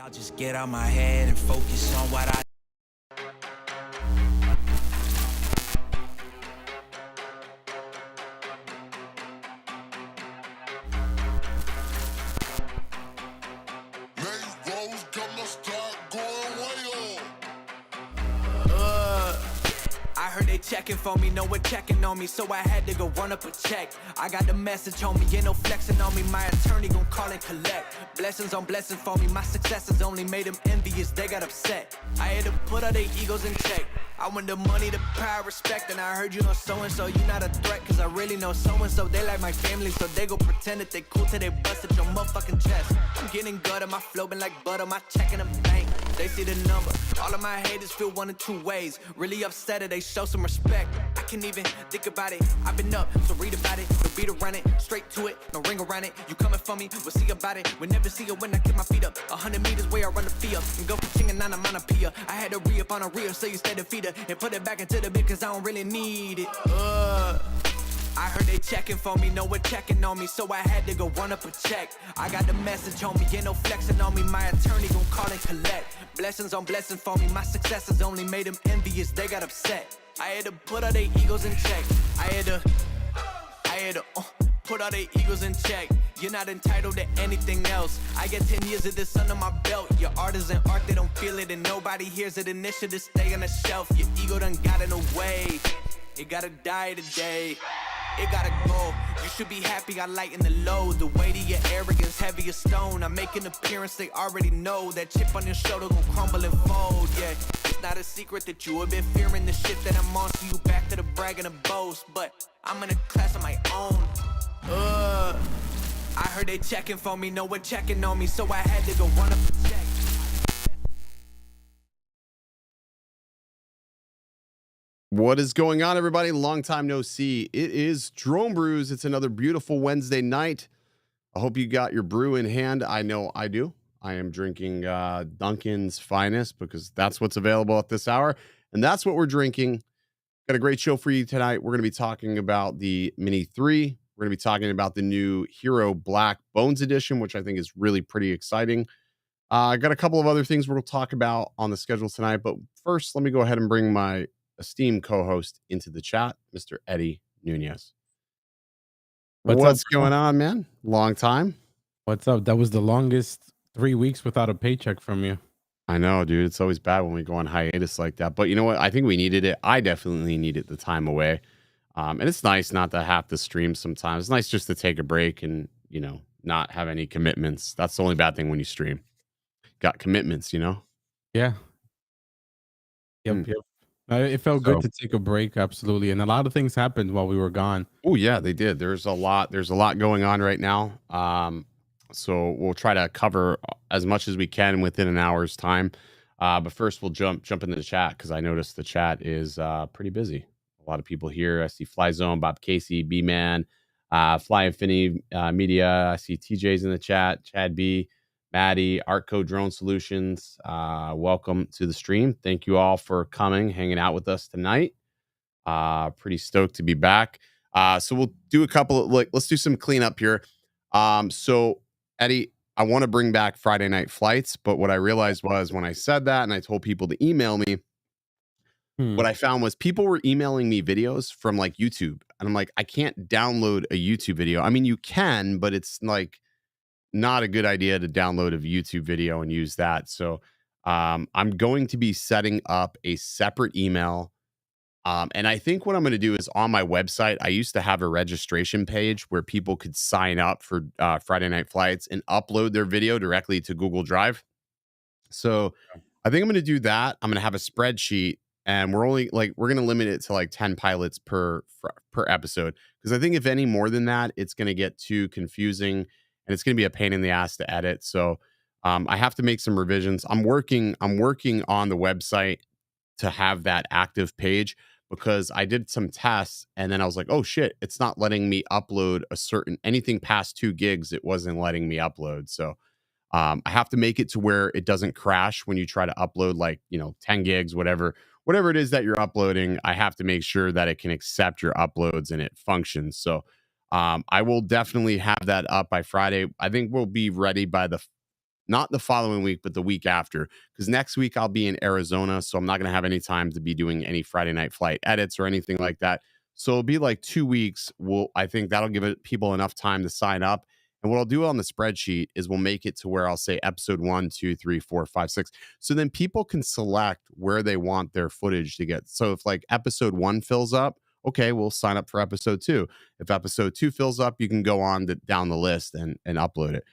I'll just get out my head and focus on what I heard they checking for me, no one checking on me, so I had to go run up a check. I got the message on me, ain't no flexing on me, my attorney gon' call and collect. Blessings on blessings for me, my successes only made them envious, they got upset. I had to put all their egos in check. I want the money, the power, respect, and I heard you know so-and-so, you not a threat, cause I really know so-and-so, they like my family, so they go pretend that they cool till they bust at your motherfucking chest. I'm getting gutter, my flow been like butter, my check in the bank, they see the number. All of my haters feel one of two ways, really upset or they show some respect. I can't even think about it, I've been up, so read about it, no beat around it, straight to it, no ring around it. You coming for me, we'll see about it, we'll never see it when I get my feet up. 100 meters where I run the fee up, and go for chinging on a manapia. I had to re-up on a reel, so you stay defeated, and put it back into the bit, cause I don't really need it. I heard they checking for me, no one checking on me, so I had to go run up a check. I got the message on me, ain't no flexing on me, my attorney gon' call and collect. Blessings on blessings for me, my successes only made them envious, they got upset. I had to put all their egos in check. I had to put all their egos in check. You're not entitled to anything else. I get 10 years of this under my belt. Your art is an art, they don't feel it, and nobody hears it. Initiative stay on the shelf. Your ego done got in the way. It gotta die today. It gotta go. You should be happy I lighten the load. The weight of your arrogance, heavy as stone. I make an appearance, they already know. That chip on your shoulder gon' crumble and fold, yeah. It's not a secret that you have been fearing the shit that I'm on. So you back to the brag and the boast. But I'm in a class of my own. I heard they checking for me, no one checking on me, so I had to go run up a check. What is going on, everybody? Long time no see. It is Drone Brews. It's another beautiful Wednesday night. I hope you got your brew in hand. I know I do. I am drinking Dunkin's Finest because that's what's available at this hour, and that's what we're drinking. Got a great show for you tonight. We're going to be talking about the Mini 3. We're going to be talking about the new Hero Black Bones Edition, which I think is really pretty exciting. I got a couple of other things we'll talk about on the schedule tonight, but first, let me go ahead and bring my esteemed co-host into the chat, Mr. Eddie Nunez. What's going on, man? Long time. What's up? That was the longest 3 weeks without a paycheck from you. I know, dude. It's always bad when we go on hiatus like that. But you know what? I think we needed it. I definitely needed the time away. And it's nice not to have to stream sometimes. It's nice just to take a break and, you know, not have any commitments. That's the only bad thing when you stream. Got commitments, you know? Yeah. Yep. It felt good to take a break, absolutely. And a lot of things happened while we were gone. Oh, yeah, they did. There's a lot going on right now. So we'll try to cover as much as we can within an hour's time. But first, we'll jump into the chat because I noticed the chat is pretty busy. A lot of people here. I see FlyZone, Bob Casey, B-Man, Fly Infinity Media. I see TJ's in the chat, Chad B, Maddie, Artco Drone Solutions. Welcome to the stream. Thank you all for coming, hanging out with us tonight. Pretty stoked to be back. So we'll do a couple of, let's do some cleanup here. So Eddie, I want to bring back Friday night flights, but what I realized was when I said that and I told people to email me, what I found was people were emailing me videos from like YouTube. And I'm like, I can't download a YouTube video. I mean, you can, but it's like not a good idea to download a YouTube video and use that. So I'm going to be setting up a separate email. And I think what I'm going to do is on my website, I used to have a registration page where people could sign up for Friday night flights and upload their video directly to Google Drive. So I think I'm going to do that. I'm going to have a spreadsheet and we're going to limit it to like 10 pilots per episode. Because I think if any more than that, it's going to get too confusing and it's going to be a pain in the ass to edit. So I have to make some revisions. I'm working on the website to have that active page because I did some tests and then I was like, oh shit, it's not letting me upload anything past 2 gigs. It wasn't letting me upload. So I have to make it to where it doesn't crash when you try to upload 10 gigs, whatever it is that you're uploading. I have to make sure that it can accept your uploads and it functions. So I will definitely have that up by Friday. I think we'll be ready by the not the following week, but the week after. Because next week I'll be in Arizona, so I'm not going to have any time to be doing any Friday night flight edits or anything like that. So it'll be like 2 weeks. I think that'll give people enough time to sign up. And what I'll do on the spreadsheet is we'll make it to where I'll say episode 1, 2, 3, 4, 5, 6. So then people can select where they want their footage to get. So if like episode 1 fills up, okay, we'll sign up for episode 2. If episode 2 fills up, you can go on down the list and upload it.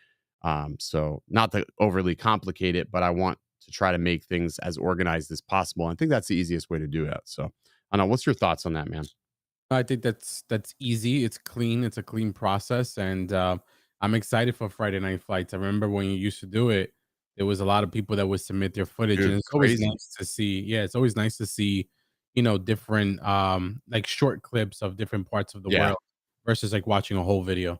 So not to overly complicate it, but I want to try to make things as organized as possible. I think that's the easiest way to do it. So I don't know. What's your thoughts on that, man? I think that's easy. It's clean. It's a clean process, and I'm excited for Friday night flights. I remember when you used to do it, there was a lot of people that would submit their footage, Dude, and it's always crazy. nice to see. Yeah, it's always nice to see, different like short clips of different parts of the Yeah. world versus like watching a whole video.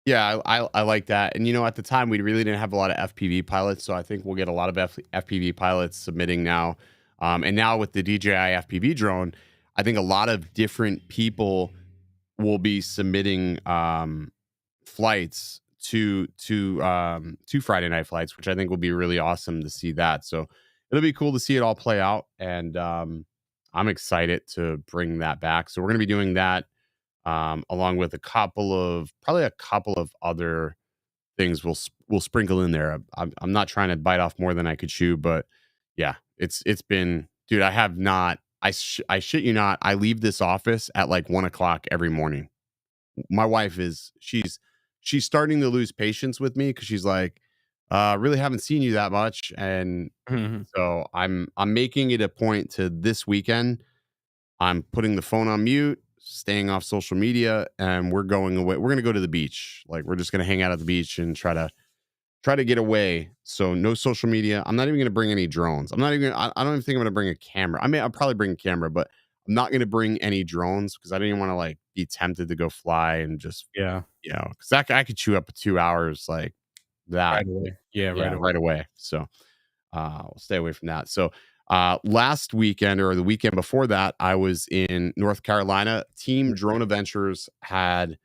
Yeah, I like that. And at the time we really didn't have a lot of FPV pilots, so I think we'll get a lot of FPV pilots submitting now. And now with the DJI FPV drone, I think a lot of different people will be submitting flights to Friday night flights, which I think will be really awesome to see that. So it'll be cool to see it all play out, and I'm excited to bring that back. So we're going to be doing that along with probably a couple of other things we'll sprinkle in there. I'm not trying to bite off more than I could chew, but yeah, it's been, dude. I have not. I shit you not. I leave this office at like 1 o'clock every morning. My wife she's starting to lose patience with me because she's like, really haven't seen you that much, and Mhm. so I'm making it a point to this weekend. I'm putting the phone on mute, staying off social media, and we're going away. We're gonna go to the beach. Like we're just gonna hang out at the beach and try to get away. So no social media. I'm not even gonna bring any drones. I'm not even. I don't even think I'm gonna bring a camera. I mean, I'll probably bring a camera, but I'm not gonna bring any drones because I didn't want to like be tempted to go fly and just Yeah, because that I could chew up 2 hours like that. right away. Yeah, right Yeah, away. right away. So we'll stay away from that. So last weekend or the weekend before that, I was in North Carolina. Team Drone Adventures had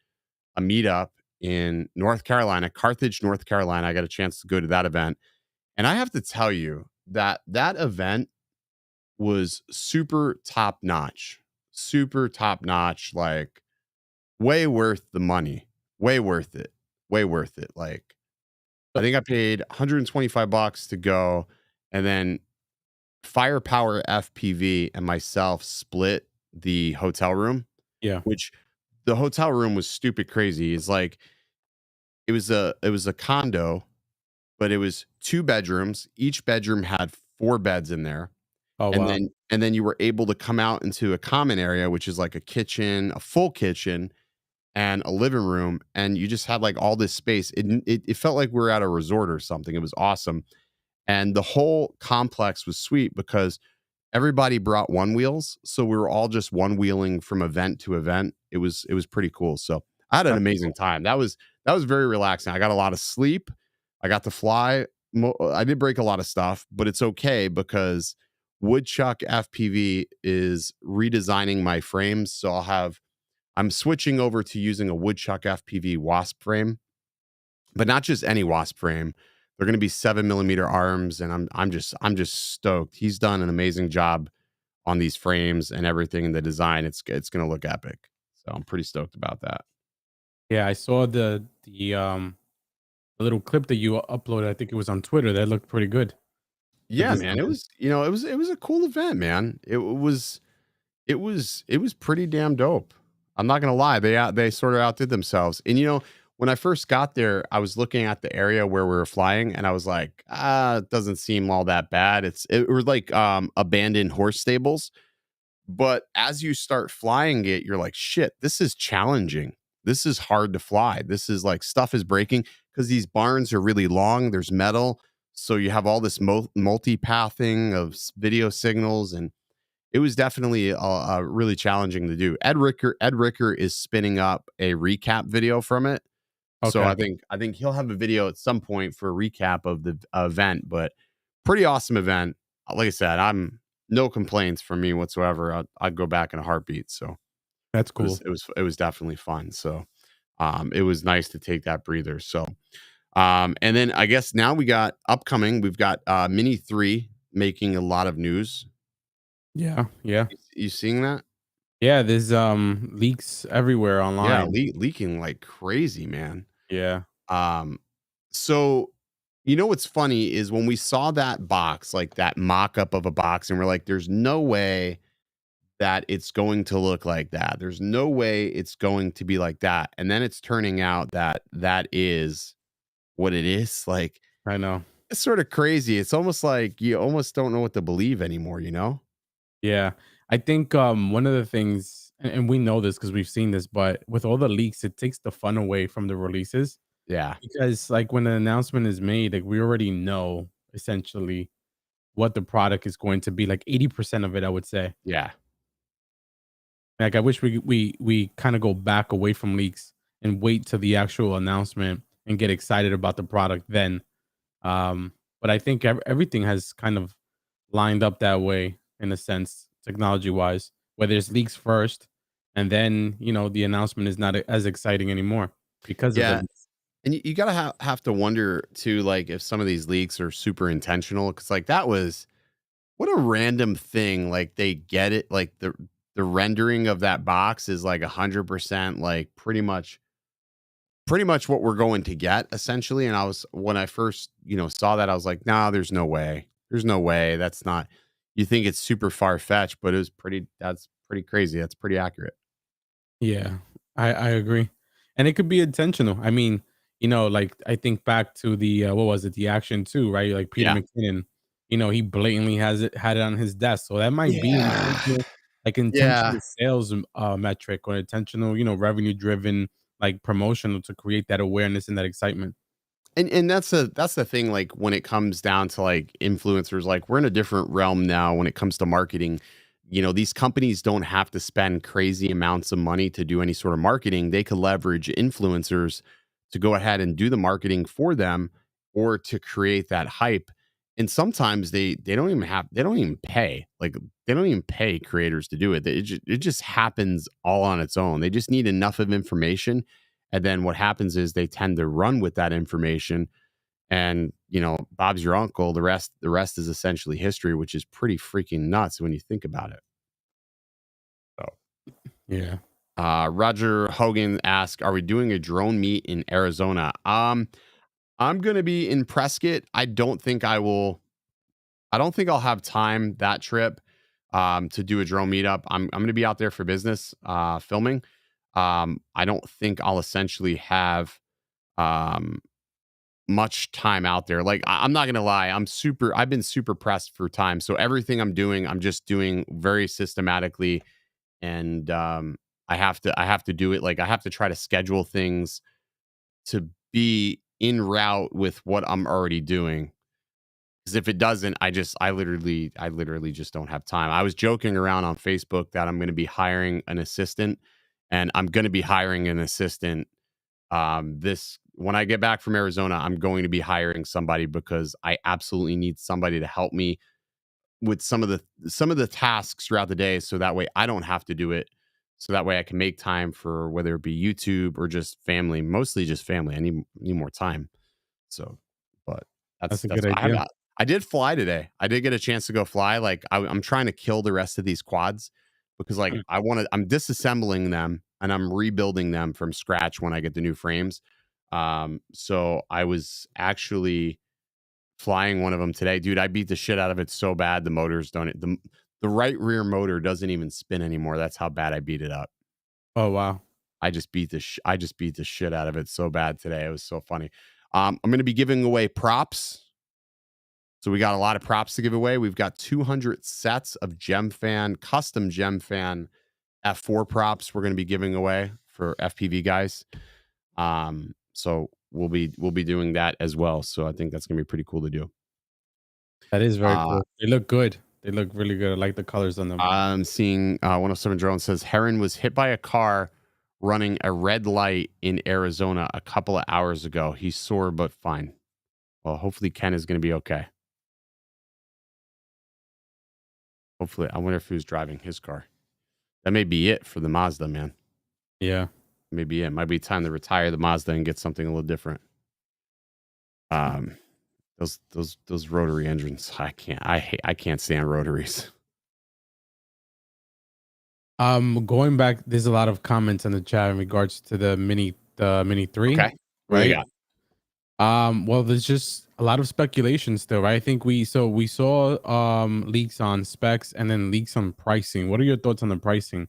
a meetup in North Carolina, Carthage, North Carolina. I got a chance to go to that event. And I have to tell you that that event was super top notch, like way worth the money, way worth it, way worth it. Like I think I paid $125 to go, and then Firepower FPV and myself split the hotel room, Yeah. which the hotel room was stupid crazy. It's like it was a condo, but it was 2 bedrooms. Each bedroom had 4 beds in there. Oh And wow. then you were able to come out into a common area, which is like a kitchen, a full kitchen, and a living room, and you just had like all this space. It felt like we were at a resort or something. It was awesome. And the whole complex was sweet because everybody brought one wheels, so we were all just one wheeling from event to event. It was pretty cool. So I had an That's amazing time. That was very relaxing. I got a lot of sleep. I got to fly. I did break a lot of stuff, but it's okay because Woodchuck FPV is redesigning my frames. So I'm switching over to using a Woodchuck FPV Wasp frame, but not just any Wasp frame. They're going to be 7mm arms, and I'm just stoked. He's done an amazing job on these frames and everything in the design. It's going to look epic. So I'm pretty stoked about that. Yeah, I saw the little clip that you uploaded. I think it was on Twitter. That looked pretty good. The Yeah, man. It design. was, it was a cool event, man. It was pretty damn dope. I'm not gonna lie, they sort of outdid themselves. And when I first got there, I was looking at the area where we were flying, and I was like, it doesn't seem all that bad. It was like abandoned horse stables. But as you start flying it, you're like, shit, this is challenging. This is hard to fly. This is like stuff is breaking because these barns are really long. There's metal. So you have all this multi-pathing of video signals, and it was definitely really challenging to do. Ed Ricker is spinning up a recap video from it. So Okay. I think he'll have a video at some point for a recap of the event, but pretty awesome event. Like I said, I'm no complaints from me whatsoever. I'd go back in a heartbeat. So That's it was cool. it was it was definitely fun. So it was nice to take that breather. So And then I guess now we got upcoming. We've got Mini 3 making a lot of news. Yeah, yeah, You seeing that? yeah. There's leaks everywhere Yeah, online. leaking like crazy, man. Yeah, Um, so you know what's funny is when we saw that box, like that mock-up of a box, and we're like, there's no way that it's going to look like that. There's no way it's going to be like that. And then it's turning out that that is what it is. Like, I know. it's sort of crazy. It's almost like you almost don't know what to believe anymore, you know? Yeah, I think one of the things, and we know this because we've seen this, but with all the leaks, it takes the fun away from the releases Yeah. because, like, when an announcement is made, like we already know essentially what the product is going to be. Like 80% of it, I would say. Yeah. Like I wish we kind of go back away from leaks and wait till the actual announcement and get excited about the product then. But I think everything has kind of lined up that way in a sense, technology wise, where there's leaks first, and then the announcement is not as exciting anymore because of the Yeah. leaks. And you gotta have to wonder too, like if some of these leaks are super intentional, because like that was what a random thing. Like they get it, like the rendering of that box is like 100% like pretty much what we're going to get essentially. And I was when I first, saw that, I was like, nah, there's no way. There's no way. That's not you think it's super far fetched, but that's pretty crazy. That's pretty accurate. Yeah, I agree, and it could be intentional. I mean, like I think back to the what was it, the Action 2, right? Like Peter Yeah. McKinnon, he blatantly had it on his desk, so that might be Yeah. intentional, like Yeah. intentional sales metric or intentional, revenue driven, like promotional to create that awareness and that excitement. And that's the thing, like when it comes down to like influencers, like we're in a different realm now when it comes to marketing. These companies don't have to spend crazy amounts of money to do any sort of marketing. They could leverage influencers to go ahead and do the marketing for them or to create that hype. And sometimes they don't even pay. Like they don't even pay creators to do it. It just happens all on its own. They just need enough of information, and then what happens is they tend to run with that information. And, Bob's your uncle. The rest is essentially history, which is pretty freaking nuts when you think about it. So, Yeah. Roger Hogan asked, "Are we doing a drone meet in Arizona?" I'm gonna be in Prescott. I don't think I will. I don't think I'll have time that trip to do a drone meetup. I'm gonna be out there for business, filming. I don't think I'll essentially have um much time out there. Like I'm not gonna lie, I've been super pressed for time. So everything I'm doing, I'm just doing very systematically. And I have to do it. Like I have to try to schedule things to be in route with what I'm already doing. Because if it doesn't, I literally just don't have time. I was joking around on Facebook that I'm gonna be hiring an assistant, and I'm gonna be hiring an assistant this when I get back from Arizona. I'm going to be hiring somebody because I absolutely need somebody to help me with some of the tasks throughout the day, so that way I don't have to do it, so that way I can make time for whether it be YouTube or just family, mostly just family. I need more time. So, but That's a that's good I have idea. not. I did fly today. I did get a chance to go fly. Like I'm trying to kill the rest of these quads because like I'm disassembling them and I'm rebuilding them from scratch when I get the new frames. So I was actually flying one of them today, dude. I beat the shit out of it so bad. The motors don't. The right rear motor doesn't even spin anymore. That's how bad I beat it up. Oh wow. I just beat the shit out of it so bad today. It was so funny. I'm going to be giving away props. So we got a lot of props to give away. We've got 200 sets of custom Gem F4 props we're going to be giving away for FPV guys. So we'll be doing that as well. So I think that's going to be pretty cool to do. That is very Uh, cool. They look good. They look really good. I like the colors on them. I'm seeing 107 Drone says Heron was hit by a car running a red light in Arizona a couple of hours ago. He's sore but fine. Well, hopefully Ken is going to be okay. Hopefully, I wonder if he was driving his car. That may be it for the Mazda, man. Yeah. Maybe it might be time to retire the Mazda and get something a little different. Um, those rotary engines, I can't stand rotaries. Going back, there's a lot of comments in the chat in regards to the Mini 3, Okay, what do you right? got? Well, there's just a lot of speculation still, right? I think we saw leaks on specs and then leaks on pricing. What are your thoughts on the pricing?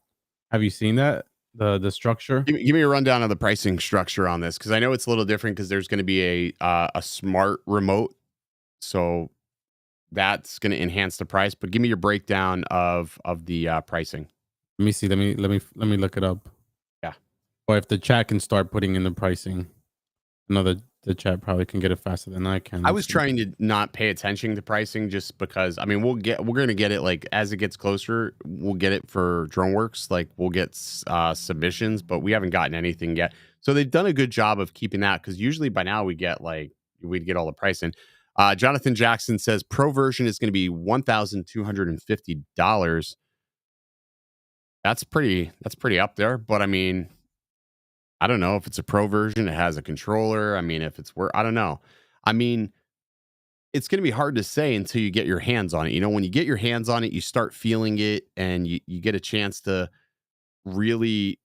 Have you seen that? The structure? Give me a rundown of the pricing structure on this, because I know it's a little different because there's going to be a smart remote, so that's going to enhance the price. But give me your breakdown of the pricing. Let me see. Let me look it up. Yeah. Or if the chat can start putting in the pricing. I know that the chat probably can get it faster than I can. I Let's was see. trying to not pay attention to pricing just because, I mean, we're going to get it like as it gets closer. We'll get it for DroneWorks. Like we'll get submissions, but we haven't gotten anything yet. So they've done a good job of keeping that, because usually by now we'd get all the pricing. Jonathan Jackson says pro version is going to be $1,250. That's pretty up there, but I mean, I don't know if it's a pro version. It has a controller. I mean, if it's I don't know. I mean, it's going to be hard to say until you get your hands on it. You know, when you get your hands on it, you start feeling it, and you get a chance to really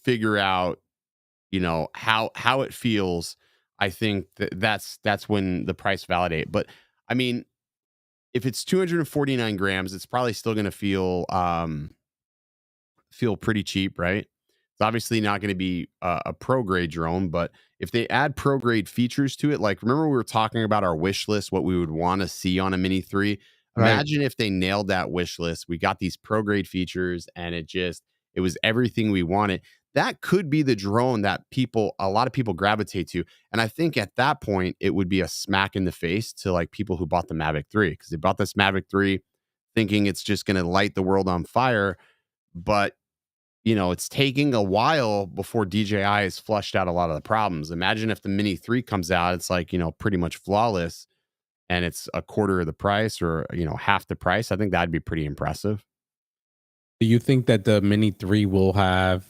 figure out, you know, how it feels. I think that's when the price validate. But I mean, if it's 249 grams, it's probably still going to feel pretty cheap, right? It's obviously not going to be a pro grade drone, but if they add pro grade features to it, like remember we were talking about our wish list, what we would want to see on a Mini 3. Right. Imagine if they nailed that wish list. We got these pro grade features, and it was everything we wanted. That could be the drone that a lot of people gravitate to. And I think at that point, it would be a smack in the face to like people who bought the Mavic 3, because they bought this Mavic 3 thinking it's just going to light the world on fire. But you know, it's taking a while before DJI has flushed out a lot of the problems. Imagine if the Mini 3 comes out, it's like, you know, pretty much flawless, and it's a quarter of the price, or, you know, half the price. I think that'd be pretty impressive. Do you think that the Mini 3 will have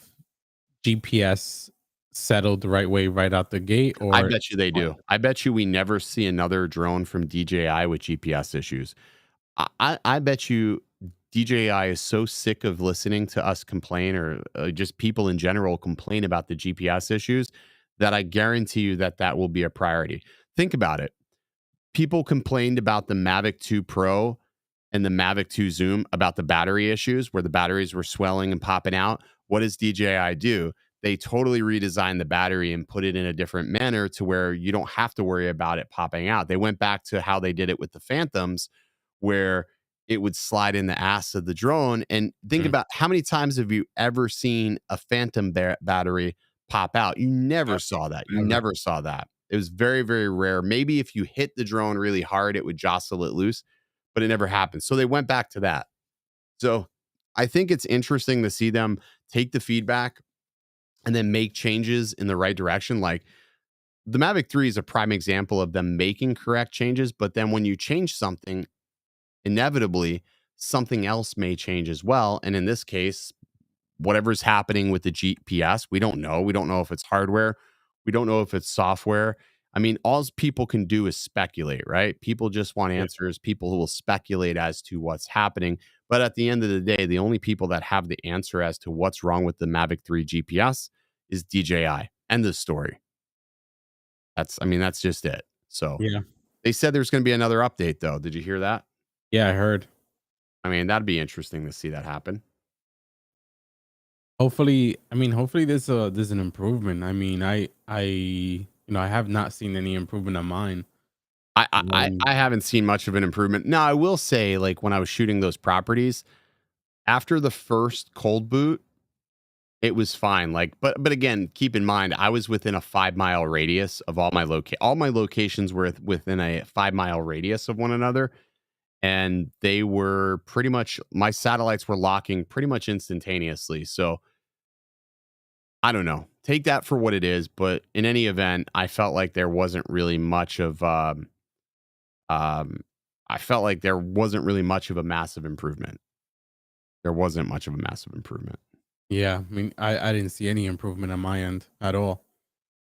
GPS settled the right way right out the gate, I or bet you they do. I bet you we never see another drone from DJI with GPS issues. I bet you DJI is so sick of listening to us complain, or just people in general complain about the GPS issues, that I guarantee you that will be a priority. Think about it. People complained about the Mavic 2 Pro and the Mavic 2 Zoom about the battery issues, where the batteries were swelling and popping out. What does DJI do? They totally redesigned the battery and put it in a different manner to where you don't have to worry about it popping out. They went back to how they did it with the Phantoms, where it would slide in the ass of the drone. And think about, how many times have you ever seen a Phantom battery pop out? You never saw that. You never saw that. It was very, very rare. Maybe if you hit the drone really hard, it would jostle it loose, but it never happened. So they went back to that. So I think it's interesting to see them take the feedback and then make changes in the right direction. Like the Mavic 3 is a prime example of them making correct changes, but then when you change something, inevitably something else may change as well. And in this case, whatever's happening with the GPS, we don't know. We don't know if it's hardware. We don't know if it's software. I mean, all people can do is speculate, right? People just want answers. People who will speculate as to what's happening. But at the end of the day, the only people that have the answer as to what's wrong with the Mavic 3 GPS is DJI. End of story. That's just it. So yeah, they said there's going to be another update, though. Did you hear that? yeah, I heard. I mean, that'd be interesting to see that happen. Hopefully, hopefully there's an improvement. I have not seen any improvement on mine. I haven't seen much of an improvement. Now, I will say, like when I was shooting those properties, after the first cold boot, it was fine. Like, but again, keep in mind, I was within a 5-mile radius of all my locations were within a 5-mile radius of one another. And they were pretty much, my satellites were locking pretty much instantaneously. So I don't know. Take that for what it is. But in any event, I felt like there wasn't really much of I felt like there wasn't really much of a massive improvement. There wasn't much of a massive improvement. Yeah, I didn't see any improvement on my end at all.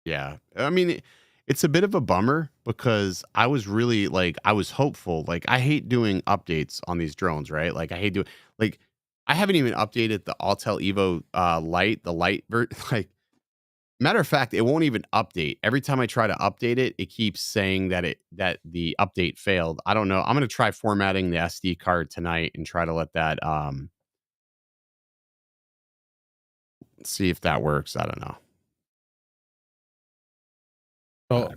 Yeah. I mean, it's a bit of a bummer because I was really like I was hopeful. Like I hate doing updates on these drones, right? Like I hate doing like I haven't even updated the Altel Evo Lite, the Lite like matter of fact, it won't even update. Every time I try to update it, it keeps saying that the update failed. I don't know. I'm gonna try formatting the SD card tonight and try to let that see if that works. I don't know. So,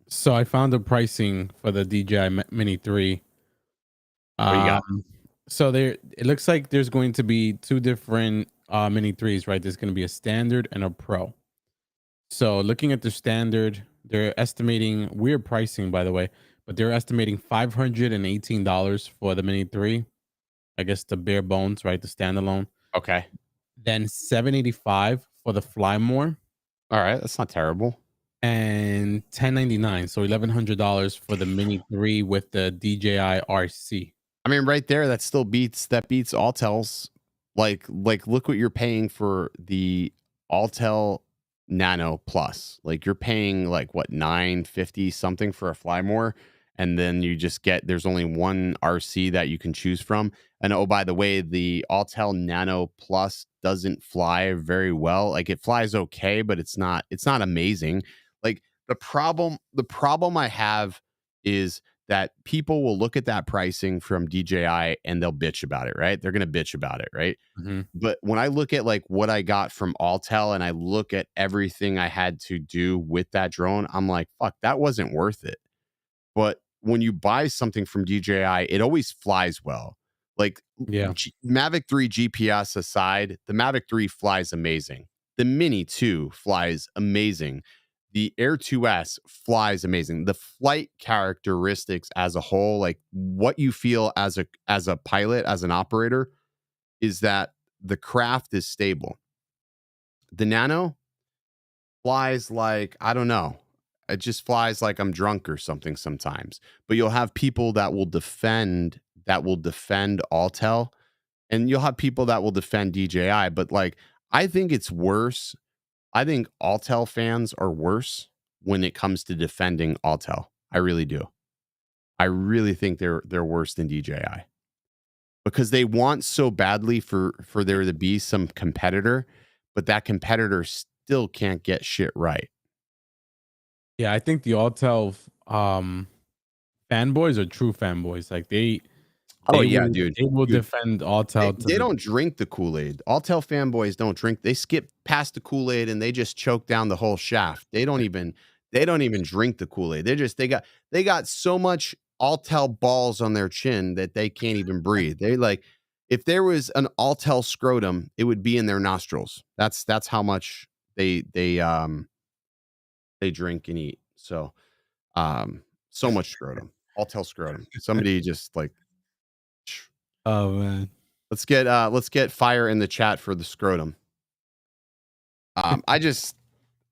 so I found the pricing for the DJI Mini 3. What you got? So there, it looks like there's going to be two different Mini 3s, right? There's going to be a standard and a pro. So looking at the standard, they're estimating weird pricing, by the way, but they're estimating $518 for the Mini 3. I guess the bare bones, right? The standalone. Okay. Then $785 for the Fly More, All right. That's not terrible. and $1099, so $1,100 for the Mini 3 with the DJI RC. I mean, right there, that beats Autel's. Like look what you're paying for the Autel Nano Plus. Like you're paying like what, 950 something for a Flymore, and then you just get there's only one RC that you can choose from. And oh, by the way, the Autel Nano Plus doesn't fly very well. Like it flies okay, but it's not amazing. Like the problem I have is that people will look at that pricing from DJI and they'll bitch about it, right? They're going to bitch about it, right? Mm-hmm. But when I look at like what I got from Autel and I look at everything I had to do with that drone, I'm like, fuck, that wasn't worth it. But when you buy something from DJI, it always flies well. Like Yeah. Mavic 3 GPS aside, the Mavic 3 flies amazing. The Mini 2 flies amazing. The Air 2S flies amazing. The flight characteristics as a whole, like what you feel as a pilot, as an operator, is that the craft is stable. The Nano flies like, I don't know. It just flies like I'm drunk or something sometimes. But you'll have people that will defend Autel, and you'll have people that will defend DJI. But like, I think it's worse. I think Autel fans are worse when it comes to defending Autel. I really do. I really think they're worse than DJI because they want so badly for there to be some competitor, but that competitor still can't get shit right. Yeah, I think the Autel fanboys are true fanboys. Like they Dude. they will Dude, defend Autel to they the don't drink the Kool-Aid. Autel fanboys don't drink. They skip past the Kool-Aid and they just choke down the whole shaft. They don't even drink the Kool-Aid. They got so much Autel balls on their chin that they can't even breathe. They like if there was an Autel scrotum, it would be in their nostrils. That's how much they drink and eat. So so much scrotum. Autel scrotum. Somebody just like Oh man. let's get fire in the chat for the scrotum. I just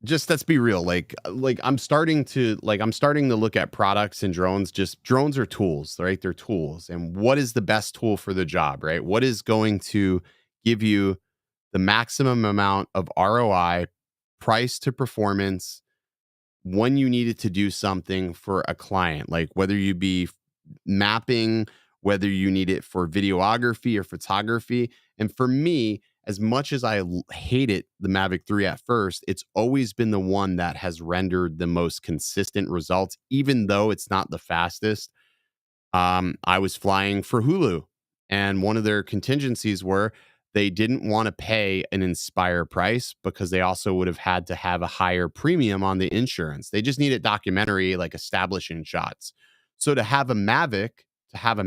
let's be real. Like I'm starting to look at products and drones. Just drones are tools, right? They're tools. And what is the best tool for the job, right? What is going to give you the maximum amount of ROI, price to performance, when you needed to do something for a client, like whether you be mapping, whether you need it for videography or photography. And for me, as much as I hated the Mavic 3 at first, it's always been the one that has rendered the most consistent results, even though it's not the fastest. I was flying for Hulu, and one of their contingencies were they didn't want to pay an Inspire price because they also would have had to have a higher premium on the insurance. They just needed documentary, like establishing shots. So to have a Mavic, that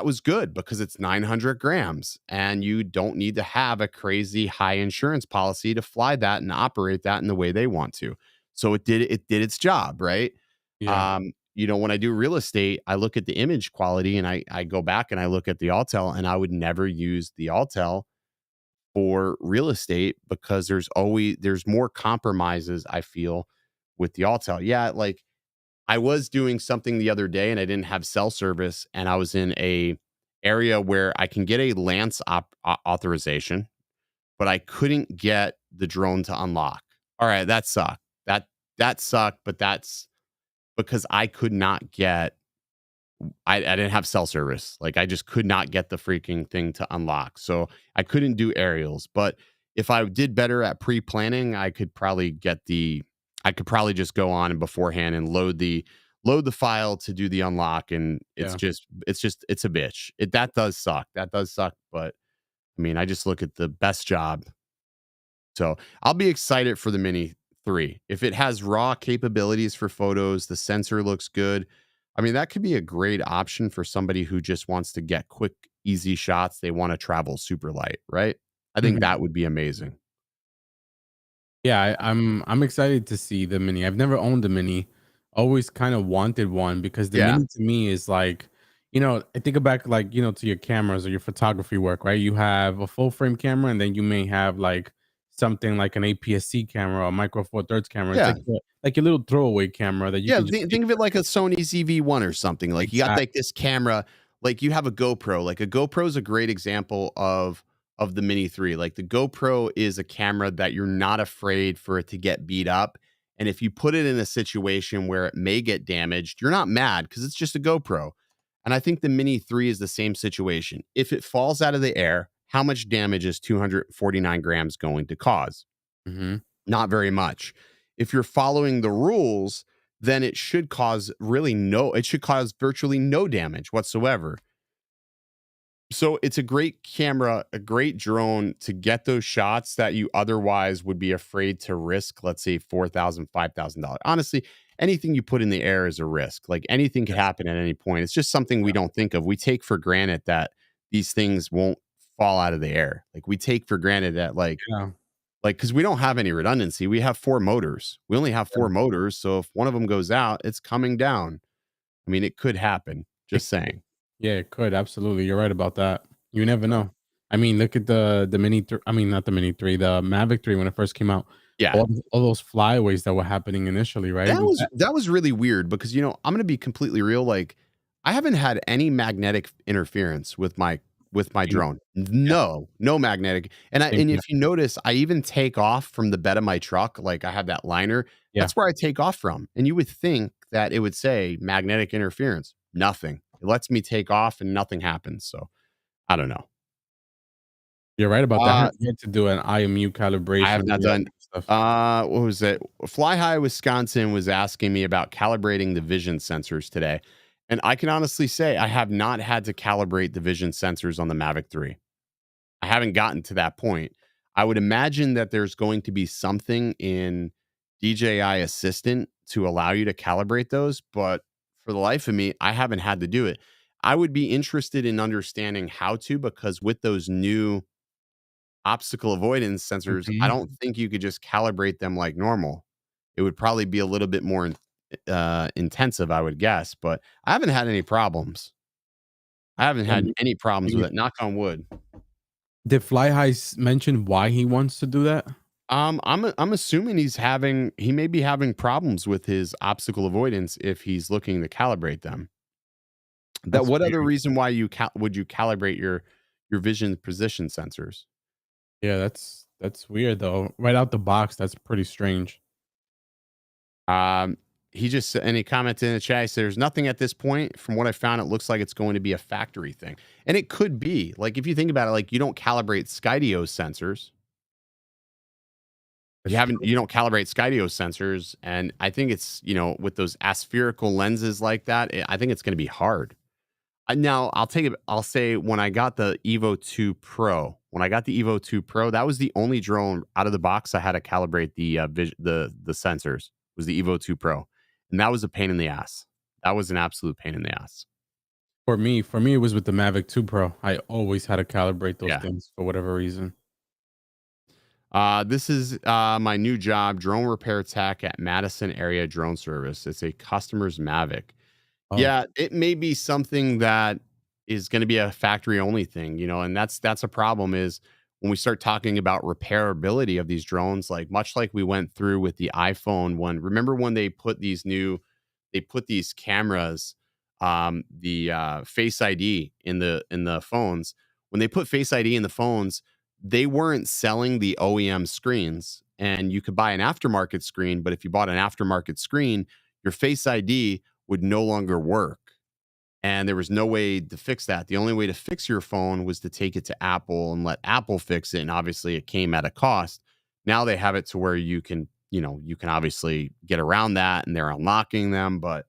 was good because it's 900 grams and you don't need to have a crazy high insurance policy to fly that and operate that in the way they want to. So it did its job, right? Yeah. When I do real estate, I look at the image quality and I go back and I look at the Autel, and I would never use the Autel for real estate because there's more compromises I feel with the Autel. Yeah, like I was doing something the other day and I didn't have cell service, and I was in a area where I can get a Lance authorization, but I couldn't get the drone to unlock. All right, that sucked. that sucked, but that's because I could not get I didn't have cell service. Like I just could not get the freaking thing to unlock. So I couldn't do aerials. But if I did better at pre-planning, I could probably just go on and beforehand and load the file to do the unlock. And Yeah. it's a bitch. That does suck. That does suck. But I mean, I just look at the best job. So I'll be excited for the Mini 3. If it has raw capabilities for photos, the sensor looks good. I mean, that could be a great option for somebody who just wants to get quick, easy shots. They want to travel super light, right? I think Mhm. that would be amazing. Yeah, I'm excited to see the Mini. I've never owned a Mini. Always kind of wanted one because the Yeah. Mini to me is like, I think back like, to your cameras or your photography work, right? You have a full frame camera and then you may have like something like an APS-C camera or micro four thirds camera. It's Yeah. like your little throwaway camera that you Yeah, can just think of it like a Sony ZV-1 or something. Like you got exactly. like this camera, like you have a GoPro. Like a GoPro is a great example of the Mini 3. Like the GoPro is a camera that you're not afraid for it to get beat up. And if you put it in a situation where it may get damaged, you're not mad because it's just a GoPro. And I think the Mini 3 is the same situation. If it falls out of the air, how much damage is 249 grams going to cause? Mhm. Not very much. If you're following the rules, then it should cause virtually no damage whatsoever. So it's a great camera, a great drone to get those shots that you otherwise would be afraid to risk, let's say $4,000, $5,000. Honestly, anything you put in the air is a risk. Like anything could Yes. happen at any point. It's just something we don't think of. We take for granted that these things won't fall out of the air. Like we take for granted that Yeah. because we don't have any redundancy. We have 4 motors. We only have 4 Yeah. motors, so if one of them goes out, it's coming down. I mean, it could happen, It just saying. Yeah, it could, absolutely, you're right about that. You never know. I mean, look at the Mini thr I mean, not the Mini 3, the Mavic 3 when it first came out. Yeah. All those flyaways that were happening initially, right? That was really weird because, I'm gonna be completely real, like, I haven't had any magnetic interference with my Same, drone. yeah, No magnetic, same and here. if you notice, I even take off from the bed of my truck, like, I have that liner, Yeah, that's where I take off from, and you would think that it would say magnetic interference. Nothing. It lets me take off and nothing happens, so I don't know. you're right about that. I Uh have yet to do an IMU I calibration have or not any of done. that stuff. What was it? Fly High Wisconsin was asking me about calibrating the vision sensors today, and I can honestly say I have not had to calibrate the vision sensors on the Mavic 3. I haven't gotten to that point. I would imagine that there's going to be something in DJI Assistant to allow you to calibrate those, but for the life of me, I haven't had to do it. I would be interested in understanding how to because with those new obstacle avoidance sensors, I Mhm. don't think you could just calibrate them like normal. It would probably be a little bit more intensive, I would guess, but I haven't had any problems. I haven't Yeah, had any problems with maybe it. Knock on wood. did Fly High mention why he wants to do that? I'm assuming he may be having problems with his obstacle avoidance if he's looking to calibrate them. That That's what other weird. reason why would you calibrate your vision position sensors? Yeah, that's weird, though. Right out the box, that's pretty strange. Um, he commented in the chat. He said, "There's nothing at this point. From what I found, it looks like it's going to be a factory thing, and it could be. Like if you think about it, like you don't calibrate Skydio sensors. That's true. You don't calibrate Skydio sensors, and I think it's with those aspherical lenses like that. I think it's going to be hard. Now I'll take it. I'll say when I got the Evo 2 Pro, that was the only drone out of the box I had to calibrate the sensors. Was the Evo 2 Pro, and that was a pain in the ass. That was an absolute pain in the ass. For me, it was with the Mavic 2 Pro. I always had to calibrate those Yeah. things for whatever reason. This is my new job, drone repair tech at Madison Area Drone Service. It's a customer's Mavic. Oh, Yeah, it may be something that is going to be a factory only thing, and that's a problem is when we start talking about repairability of these drones, like much like we went through with the iPhone one. Remember when they put these cameras, the Face ID in the phones. When they put Face ID in the phones, they weren't selling the OEM screens, and you could buy an aftermarket screen, but if you bought an aftermarket screen, your Face ID would no longer work. And there was no way to fix that. The only way to fix your phone was to take it to Apple and let Apple fix it. And obviously it came at a cost. Now they have it to where you can obviously get around that, and they're unlocking them. But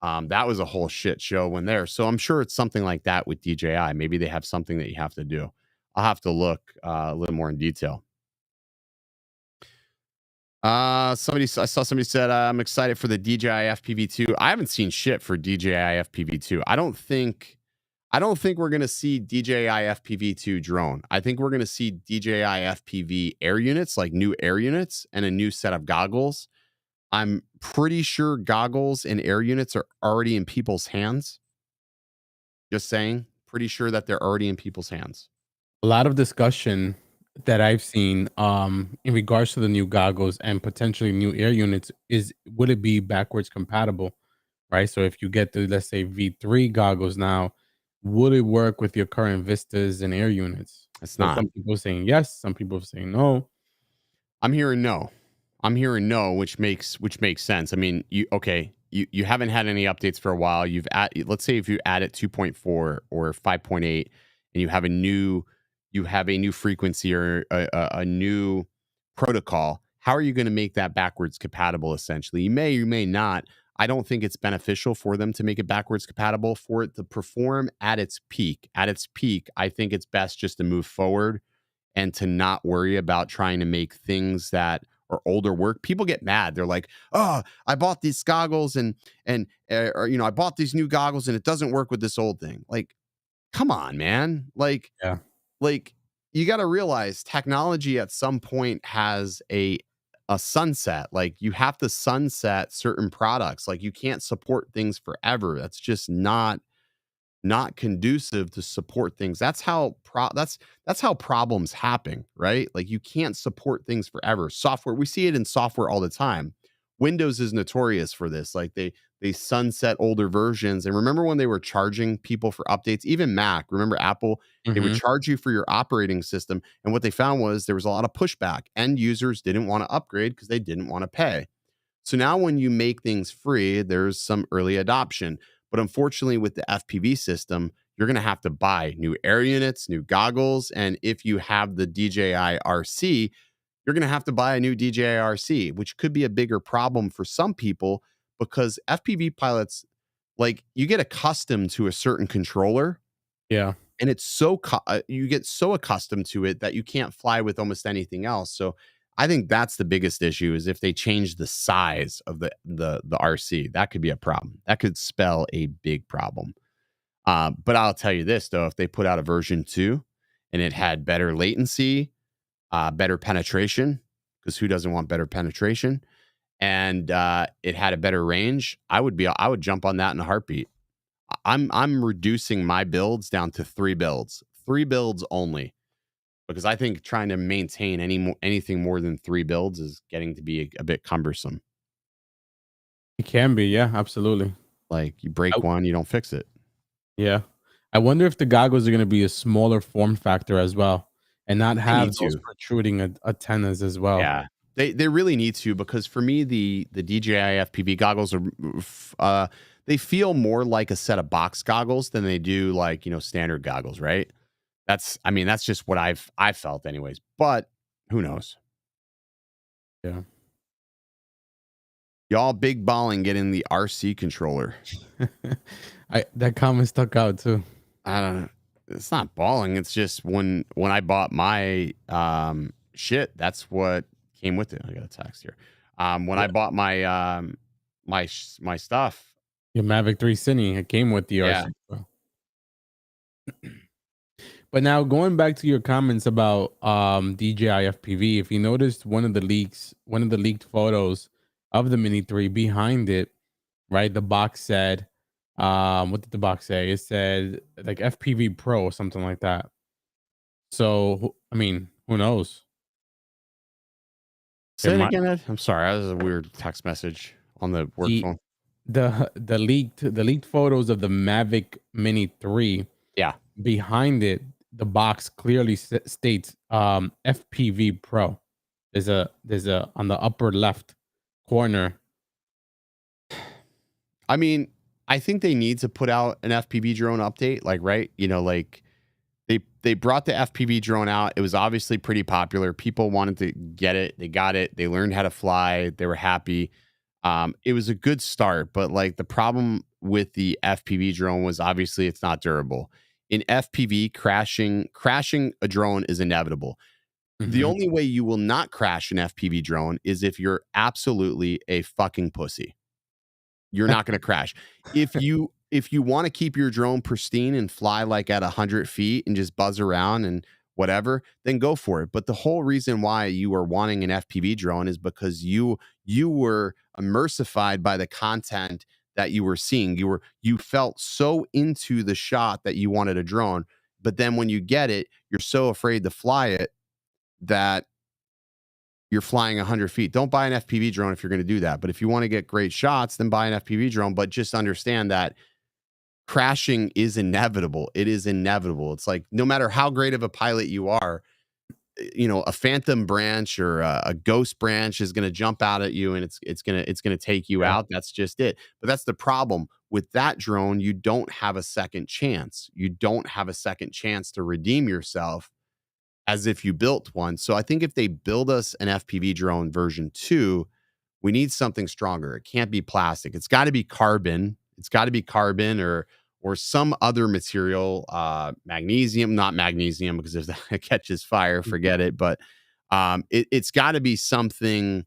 that was a whole shit show when there. So I'm sure it's something like that with DJI. Maybe they have something that you have to do. I'll have to look a little more in detail. I saw somebody said, I'm excited for the DJI FPV2. I haven't seen shit for DJI FPV2. I don't think we're going to see DJI FPV2 drone. I think we're going to see DJI FPV air units, like new air units, and a new set of goggles. I'm pretty sure goggles and air units are already in people's hands. Just saying, pretty sure that they're already in people's hands. A lot of discussion that I've seen in regards to the new goggles and potentially new air units is, would it be backwards compatible, right? So if you get the, let's say, V3 goggles now, would it work with your current Vistas and air units? It's not. Some people saying yes, some people saying no. I'm hearing no, which makes sense. I mean, you haven't had any updates for a while. Let's say if you add it 2.4 or 5.8 and you have a new frequency or a new protocol, how are you going to make that backwards compatible? Essentially, you may not. I don't think it's beneficial for them to make it backwards compatible. For it to perform at its peak, I think it's best just to move forward and to not worry about trying to make things that are older work. People get mad. They're like, "Oh, I bought these goggles and I bought these new goggles and it doesn't work with this old thing." Like, come on, man. Like, Yeah. Like, you got to realize technology at some point has a sunset. Like, you have to sunset certain products. Like, you can't support things forever. That's just not conducive to support things. That's how problems happen, right? Like, you can't support things forever. Software, we see it in software all the time. Windows is notorious for this. Like, they sunset older versions. And remember when they were charging people for updates? Even Mac, remember Apple, they would charge you for your operating system. And what they found was there was a lot of pushback. End users didn't want to upgrade because they didn't want to pay. So now when you make things free, there's some early adoption. But unfortunately, with the FPV system, you're going to have to buy new air units, new goggles. And if you have the DJI RC, you're going to have to buy a new DJI RC, which could be a bigger problem for some people because FPV pilots, like, you get accustomed to a certain controller. Yeah. And it's you get so accustomed to it that you can't fly with almost anything else. So I think that's the biggest issue, is if they change the size of the RC, that could be a problem. That could spell a big problem. But I'll tell you this, though, if they put out a version 2 and it had better latency, better penetration, because who doesn't want better penetration, and it had a better range, I would jump on that in a heartbeat. I'm reducing my builds down to 3 builds only, because I think trying to maintain anything more than 3 builds is getting to be a bit cumbersome. It can be, yeah, absolutely. Like, you break one, you don't fix it. Yeah. I wonder if the goggles are going to be a smaller form factor as well, and not have those protruding antennas as well. Yeah, they really need to, because for me, the DJI FPV goggles are they feel more like a set of box goggles than they do like, standard goggles, right? That's just what I felt anyways, but who knows? Yeah. Y'all big balling getting the RC controller. That comment stuck out too. I don't know. It's not balling. It's just when I bought my shit, that's what came with it. I got a text here. When I bought my my stuff, your Mavic 3 Cine, it came with the RC. But now, going back to your comments about DJI FPV, if you noticed one of the leaked photos of the Mini 3, behind it, right, the box said, what did the box say? It said like FPV Pro or something like that. So, I mean, who knows? Say it again, Ed. I'm sorry, that was a weird text message on the work phone. The leaked photos of the Mavic Mini 3. Yeah. Behind it, the box clearly states FPV Pro. there's a on the upper left corner. I mean, I think they need to put out an FPV drone update, like, right? You know, like they brought the FPV drone out. It was obviously pretty popular. People wanted to get it. They got it. They learned how to fly. They were happy. It was a good start, but like the problem with the FPV drone was obviously it's not durable. In FPV, crashing a drone is inevitable. The Mhm. only way you will not crash an FPV drone is if you're absolutely a fucking pussy. You're not going to crash. If you want to keep your drone pristine and fly like at 100 feet and just buzz around and whatever, then go for it. But the whole reason why you are wanting an FPV drone is because you were immersified by the content that you were seeing. You felt so into the shot that you wanted a drone, but then when you get it, you're so afraid to fly it that you're flying 100 feet. Don't buy an FPV drone if you're going to do that. But if you want to get great shots, then buy an FPV drone. But just understand that crashing is inevitable. It is inevitable. It's like no matter how great of a pilot you are, you know, a phantom branch or a ghost branch is going to jump out at you and it's going to take you Yeah. out. That's just it. But that's the problem with that drone. You don't have a second chance. You don't have a second chance to redeem yourself as if you built one. So I think if they build us an FPV drone version 2, we need something stronger. It can't be plastic. It's got to be carbon. It's got to be carbon or some other material, magnesium, not magnesium, because if that catches fire, forget it. But it's got to be something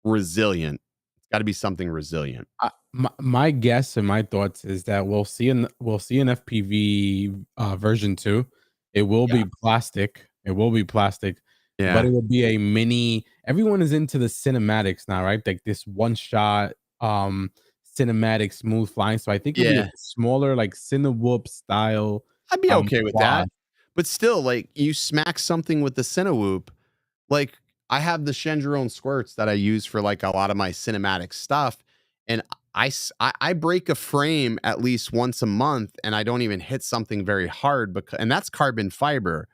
resilient. It's got to be something resilient. My guess and my thoughts is that we'll see an FPV version 2. It will Yeah. be plastic. It will be plastic, Yeah. but it will be a mini. Everyone is into the cinematics now, right? Like this one shot cinematic smooth flying. So I think it'll be a Yeah. smaller, like Cinewhoop style I'd be okay with that. quad. But still, like you smack something with the Cinewhoop, like I have the Shendrone squirts that I use for like a lot of my cinematic stuff, and I break a frame at least once a month, and I don't even hit something very hard because, and that's carbon fiber.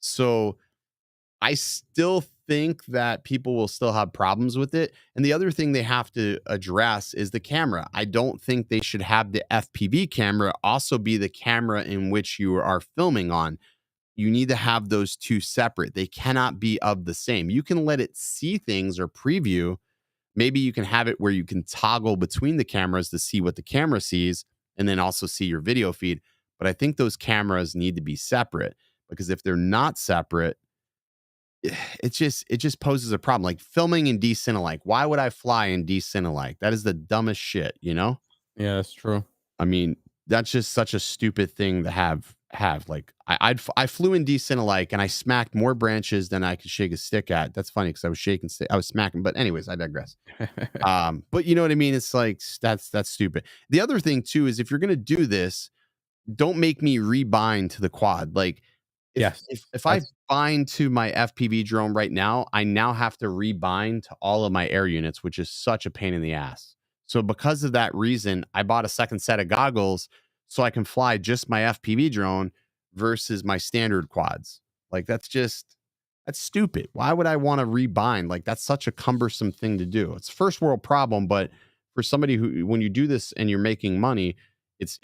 So I still think that people will still have problems with it. And the other thing they have to address is the camera. I don't think they should have the FPV camera also be the camera in which you are filming on. You need to have those two separate. They cannot be of the same. You can let it see things or preview. Maybe you can have it where you can toggle between the cameras to see what the camera sees and then also see your video feed. But I think those cameras need to be separate because if they're not separate, it just poses a problem. Like filming in D-Cinelike. Why would I fly in D-Cinelike? That is the dumbest shit, you know? Yeah, that's true. I mean, that's just such a stupid thing to have. Like I flew in D-Cinelike and I smacked more branches than I could shake a stick at. That's funny because I was shaking stick. I was smacking, but anyways, I digress. But you know what I mean? It's like that's stupid. The other thing too is if you're gonna do this, don't make me rebind to the quad. Like Yes, if I that's bind to my FPV drone right now, I now have to rebind to all of my air units, which is such a pain in the ass. So because of that reason, I bought a second set of goggles so I can fly just my FPV drone versus my standard quads. Like that's stupid. Why would I want to rebind? Like that's such a cumbersome thing to do. It's a first world problem, but for somebody who when you do this and you're making money, it's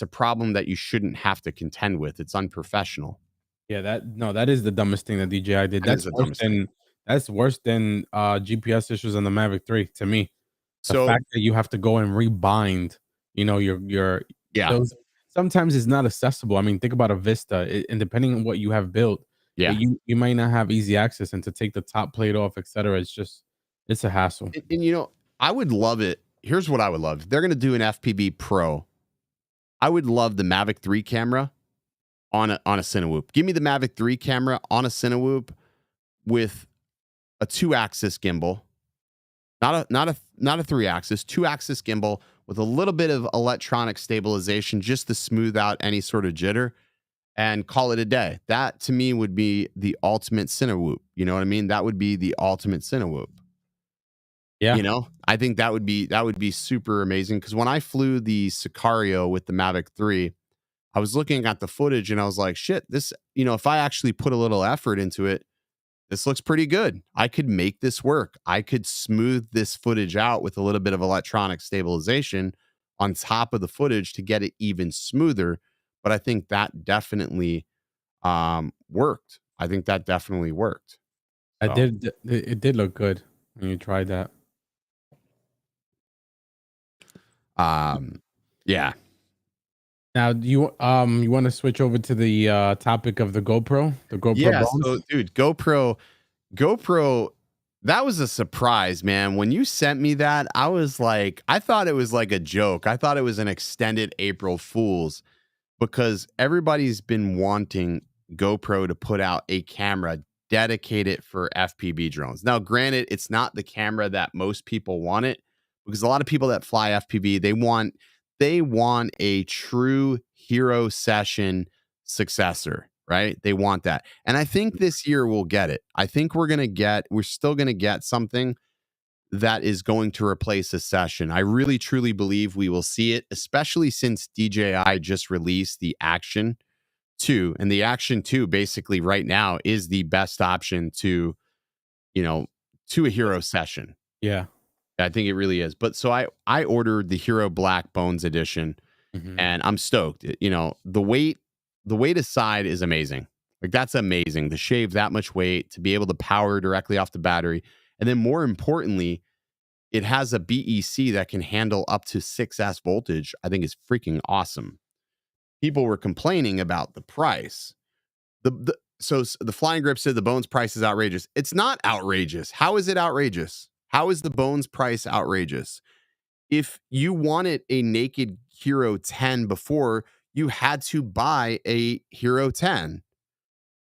a problem that you shouldn't have to contend with. It's unprofessional. yeah, that is the dumbest thing that DJI did. That is the dumbest thing. That's worse than GPS issues on the Mavic 3 to me. The So fact that you have to go and rebind, your yeah, those sometimes it's not accessible. I mean, think about a Vista, and depending on what you have built, yeah. you might not have easy access, and to take the top plate off, etc. It's a hassle. And you know, I would love it. Here's what I would love. If they're gonna do an FPV Pro, I would love the Mavic 3 camera on a Cinewhoop. Give me the Mavic 3 camera on a Cinewhoop with a 2-axis gimbal. Not a 3-axis, 2-axis gimbal with a little bit of electronic stabilization just to smooth out any sort of jitter and call it a day. That to me would be the ultimate Cinewhoop. You know what I mean? That would be the ultimate Cinewhoop. Yeah, You know, I think that would be super amazing because when I flew the Sicario with the Mavic 3, I was looking at the footage and I was like, shit, this, if I actually put a little effort into it, this looks pretty good. I could make this work. I could smooth this footage out with a little bit of electronic stabilization on top of the footage to get it even smoother. But I think that definitely worked. I think that definitely worked. I did. It did look good when you tried that. Yeah. Now, do you want to switch over to the topic of the GoPro, Yeah. bones? So, dude, GoPro, that was a surprise, man. When you sent me that, I was like, I thought it was like a joke. I thought it was an extended April Fool's because everybody's been wanting GoPro to put out a camera dedicated for FPV drones. Now, granted, it's not the camera that most people want it because a lot of people that fly FPV, they want a true hero session successor, right? They want that. And I think this year we'll get it. I think we're still going to get something that is going to replace a session. I really truly believe we will see it, especially since DJI just released the Action 2, and the Action 2 basically right now is the best option to a hero session. Yeah. I think it really is. But so I ordered the Hero Black Bones edition, and I'm stoked. The weight aside is amazing. Like, that's amazing to shave that much weight, to be able to power directly off the battery. And then more importantly, it has a BEC that can handle up to 6S voltage. I think is freaking awesome. People were complaining about the price. So the Flying Grip said the Bones price is outrageous. It's not outrageous. How is it outrageous? How is the Bones price outrageous? If you wanted a naked Hero 10 before, you had to buy a Hero 10.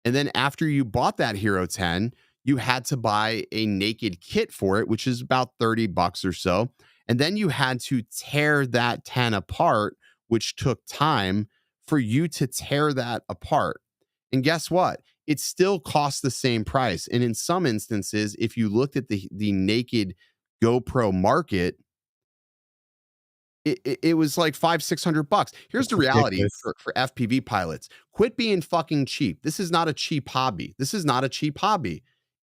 And then after you bought that Hero 10, you had to buy a naked kit for it, which is about $30 or so. And then you had to tear that 10 apart, which took time for you to tear that apart. And guess what? It still costs the same price. And in some instances, if you looked at the naked GoPro market, it was like $500-600. Here's the reality for FPV pilots. Quit being fucking cheap. This is not a cheap hobby.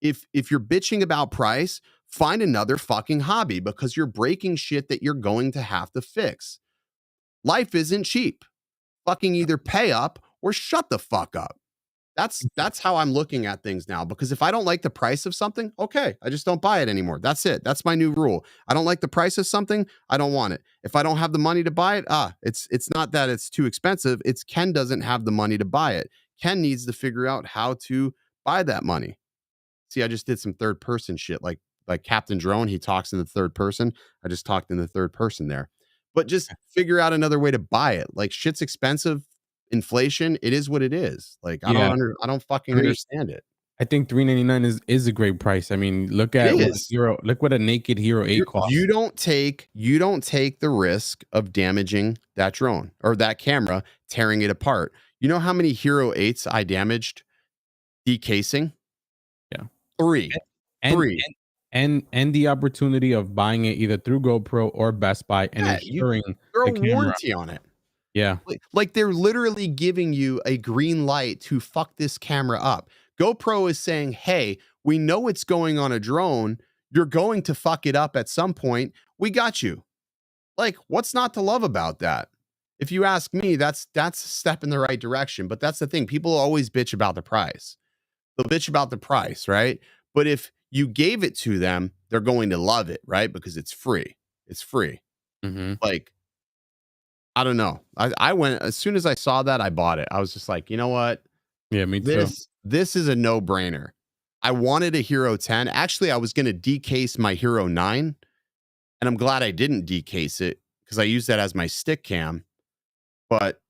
If you're bitching about price, find another fucking hobby because you're breaking shit that you're going to have to fix. Life isn't cheap. Fucking either pay up or shut the fuck up. That's how I'm looking at things now, because if I don't like the price of something, okay, I just don't buy it anymore. That's it. That's my new rule. I don't like the price of something, I don't want it. If I don't have the money to buy it, it's not that it's too expensive. It's Ken doesn't have the money to buy it. Ken needs to figure out how to buy that money. See, I just did some third person shit like Captain Drone. He talks in the third person. I just talked in the third person there. But just figure out another way to buy it. Like, shit's expensive. Inflation, it is what it is. Like, I don't fucking understand it. I think $399 is a great price. I mean, look at what a naked Hero 8 costs. You don't take the risk of damaging that drone or that camera, tearing it apart. You know how many Hero 8s I damaged decasing? Yeah. Three. And the opportunity of buying it either through GoPro or Best Buy and ensuring throw a warranty on it. Yeah. Like they're literally giving you a green light to fuck this camera up. GoPro is saying, hey, we know it's going on a drone. You're going to fuck it up at some point. We got you. Like, what's not to love about that? If you ask me, that's a step in the right direction. But that's the thing. People always bitch about the price. They'll bitch about the price, right? But if you gave it to them, they're going to love it, right? Because it's free. It's free. Like, I don't know. I went, as soon as I saw that, I bought it. I was just like, you know what? Yeah, me too. This is a no-brainer. I wanted a Hero 10. Actually, I was going to decase my Hero 9, and I'm glad I didn't decase it because I used that as my stick cam. But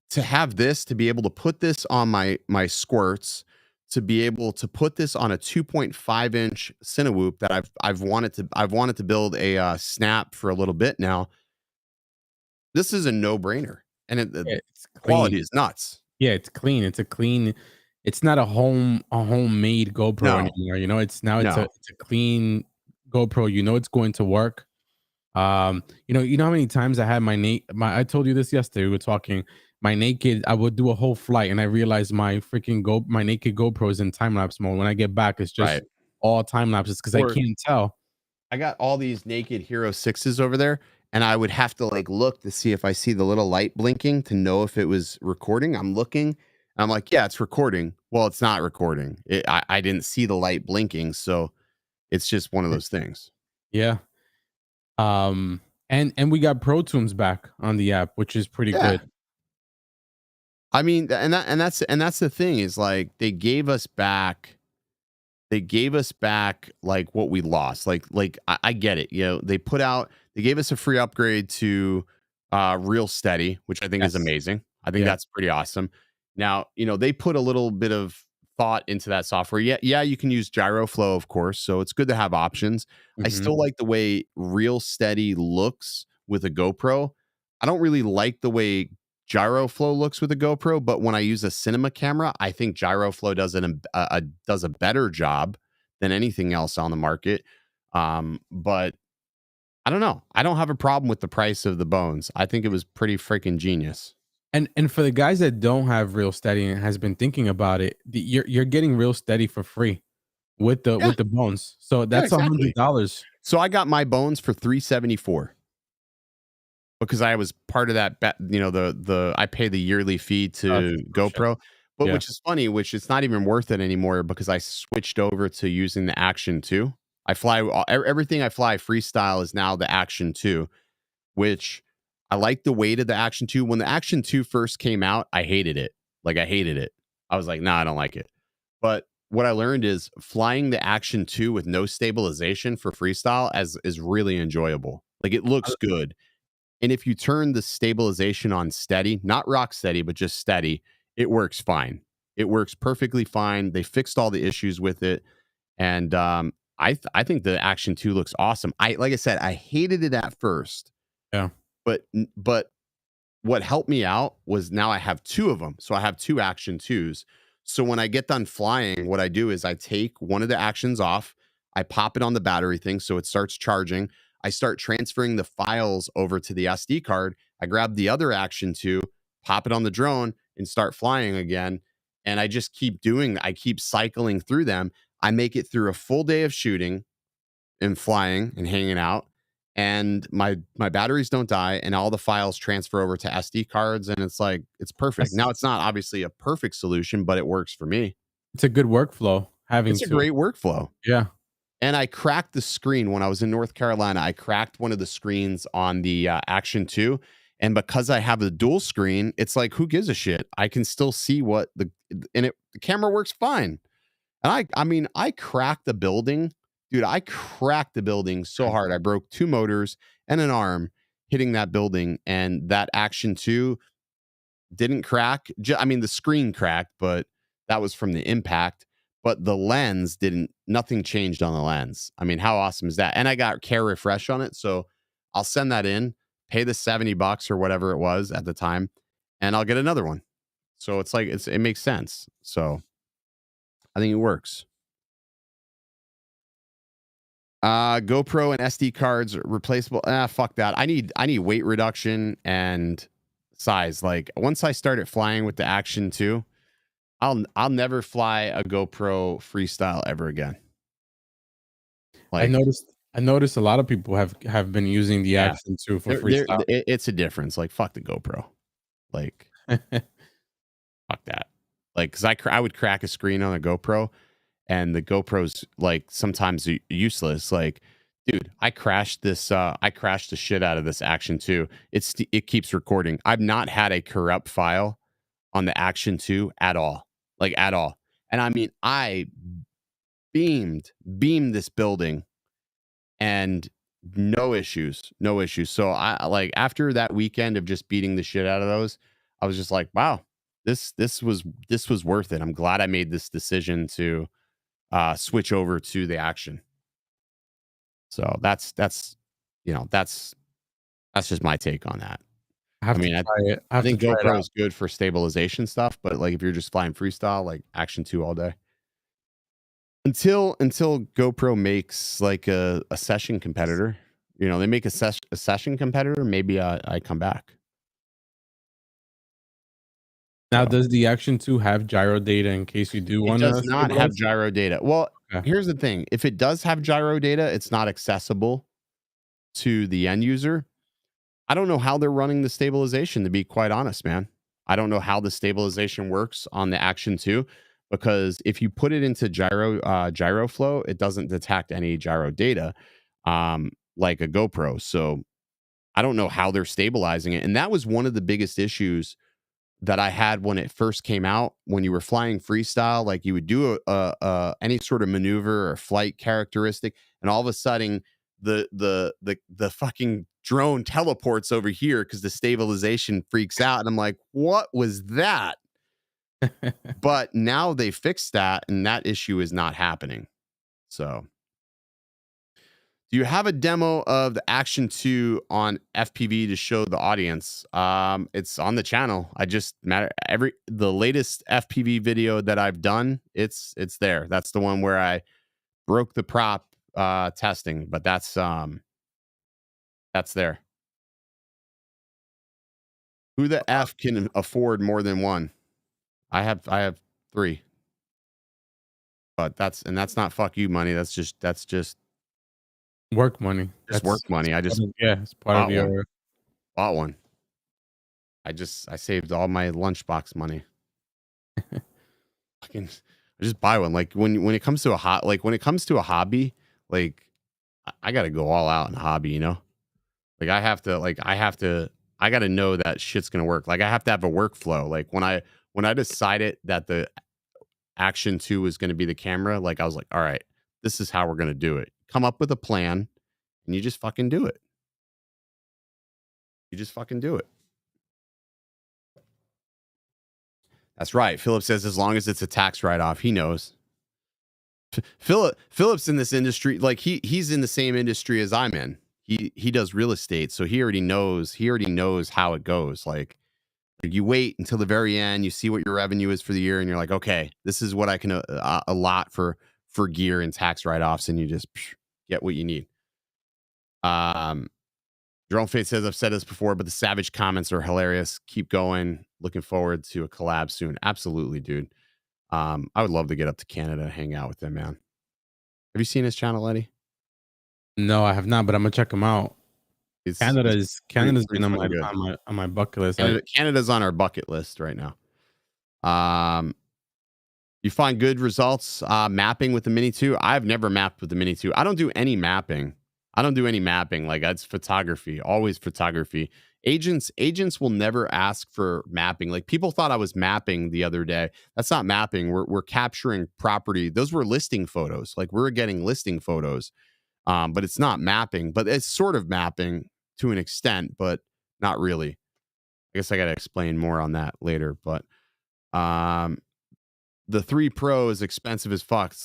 to have this, to be able to put this on my squirts, to be able to put this on a 2.5-inch Cinewhoop that I've wanted to build a snap for a little bit now. This is a no-brainer, and it's quality is nuts. Yeah, it's clean. It's not a homemade GoPro anymore. You know, it's a clean GoPro. You know, it's going to work. You know how many times I had I told you this yesterday. We were talking. my naked, I would do a whole flight and I realized my freaking my naked GoPro is in time lapse mode. When I get back, it's just Right. all time lapses because I Or can't tell. I got all these naked Hero 6s over there, and I would have to like look to see if I see the little light blinking to know if it was recording. I'm looking, and I'm like, yeah, it's recording. Well, it's not recording. I didn't see the light blinking, so it's just one of those things. Yeah. And we got Pro Tunes back on the app, which is pretty Yeah. good. I mean, that's the thing is like they gave us back like what we lost. I get it. You know, they gave us a free upgrade to Real Steady, which I think is Yes. amazing. I think Yeah. that's pretty awesome. Now, you know, they put a little bit of thought into that software. Yeah, you can use Gyro Flow, of course. So it's good to have options. I Mhm. still like the way Real Steady looks with a GoPro. I don't really like the way Gyro Flow looks with a GoPro, but when I use a cinema camera, I think Gyro Flow does does a better job than anything else on the market. But I don't know. I don't have a problem with the price of the bones. I think it was pretty freaking genius. And for the guys that don't have Real Steady and has been thinking about it, you're getting Real Steady for free with Yeah, the bones. So yeah, that's exactly. $100. So I got my bones for 374 because I was part of that. You know, the I pay the yearly fee to Subscription. GoPro, but Yeah. which is funny, which it's not even worth it anymore because I switched over to using the Action 2. I fly everything I fly freestyle is now the Action 2, which I like the weight of the Action 2. When the Action 2 first came out, I hated it. Like I hated it. I was like, nah, I don't like it. But what I learned is flying the Action 2 with no stabilization for freestyle as is really enjoyable. Like it looks good. And if you turn the stabilization on steady, not rock steady, but just steady, it works fine. It works perfectly fine. They fixed all the issues with it. And I think the Action 2 looks awesome. Like I said, I hated it at first, Yeah. but what helped me out was now I have two of them. So I have two Action 2s. So when I get done flying, what I do is I take one of the actions off, I pop it on the battery thing so it starts charging. I start transferring the files over to the SD card. I grab the other Action 2, pop it on the drone, and start flying again. And I keep cycling through them. I make it through a full day of shooting and flying and hanging out, and my batteries don't die and all the files transfer over to SD cards, and it's like it's perfect. That's Now it's not obviously a perfect solution, but it works for me. it's a good workflow having It's a to. great workflow. Yeah. And I cracked the screen when I was in North Carolina. I cracked one of the screens on the Action 2, and because I have a dual screen, it's like who gives a shit? I can still see the camera works fine. And I mean, I cracked the building. Dude, I cracked the building so hard. I broke two motors and an arm hitting that building. And that Action 2 didn't crack. I mean, the screen cracked, but that was from the impact. But the lens didn't, nothing changed on the lens. I mean, how awesome is that? And I got Care Refresh on it. So I'll send that in, pay the $70 or whatever it was at the time, and I'll get another one. So it's like, it makes sense. So I think it works. GoPro and SD cards replaceable. Fuck that. I need weight reduction and size. Like once I started flying with the Action 2, I'll never fly a GoPro freestyle ever again. I Like noticed a lot of people have been using the yeah, Action 2 for freestyle. it's a difference. Like fuck the GoPro. Like fuck that. Like because I would crack a screen on a GoPro, and the GoPro's like sometimes useless. Like, dude, I crashed the shit out of this Action 2. It keeps recording. I've not had a corrupt file on the Action 2 at all. Like at all. And I mean, I beamed this building and no issues. No issues. So I like after that weekend of just beating the shit out of those, I was just like, wow, this was worth it. I'm glad I made this decision to switch over to the Action. So that's that's just my take on that. I have I to mean, try it. I I have to think try it GoPro out. is good for stabilization stuff, but like if you're just flying freestyle, like Action 2 all day. Until GoPro makes like a session competitor, they make a session competitor, maybe I come back. Now, So, does the Action 2 have gyro data in case you do it want does to not have stabilize? gyro data. Well, Okay. here's the thing. If it does have gyro data, it's not accessible to the end user. I don't know how they're running the stabilization, to be quite honest, man. I don't know how the stabilization works on the Action 2, because if you put it into gyro flow, it doesn't detect any gyro data, like a GoPro. So I don't know how they're stabilizing it. And that was one of the biggest issues that I had when it first came out. When you were flying freestyle, like you would do any sort of maneuver or flight characteristic, and all of a sudden the fucking drone teleports over here because the stabilization freaks out, and I'm like, what was that? But now they fixed that, and that issue is not happening. So, do you have a demo of the Action 2 on FPV to show the audience? It's on the channel. I just the latest FPV video that I've done, it's there. That's the one where I broke the prop testing, but that's there. Who the F can afford more than one? I have 3. But that's not fuck you money. That's just Work money. work money. I just It's part of bought one. your. Bought one. I saved all my lunchbox money. I just buy one. Like when it comes to when it comes to a hobby, like I got to go all out in a hobby, you know? Like I got to know that shit's going to work. Like I have to have a workflow. Like when I decided that the Action 2 was going to be the camera, like I was like, all right, this is how we're going to do it. Come up with a plan and you just fucking do it. You just fucking do it. That's right. Philip says as long as it's a tax write-off, he knows. Philip's in this industry, like he's in the same industry as I'm in. He does real estate, so he already knows how it goes. Like you wait until the very end, you see what your revenue is for the year, and you're like, okay, this is what I can allot for gear and tax write-offs, and you just get what you need. Jerome Fate says, I've said this before, but the savage comments are hilarious. Keep going. Looking forward to a collab soon. Absolutely, dude. I would love to get up to Canada and hang out with them, man. Have you seen his channel, Eddie? No, I have not, but I'm gonna check them out. Canada's been on my bucket list. Canada's on our bucket list right now. You find good results mapping with the Mini 2? I've never mapped with the Mini 2. I don't do any mapping. Like that's photography, always photography. Agents will never ask for mapping. Like people thought I was mapping the other day. That's not mapping. We're capturing property. Those were listing photos. Like we're getting listing photos. But it's not mapping, but it's sort of mapping to an extent, but not really. I guess I got to explain more on that later, but the 3 Pro is expensive as fuck.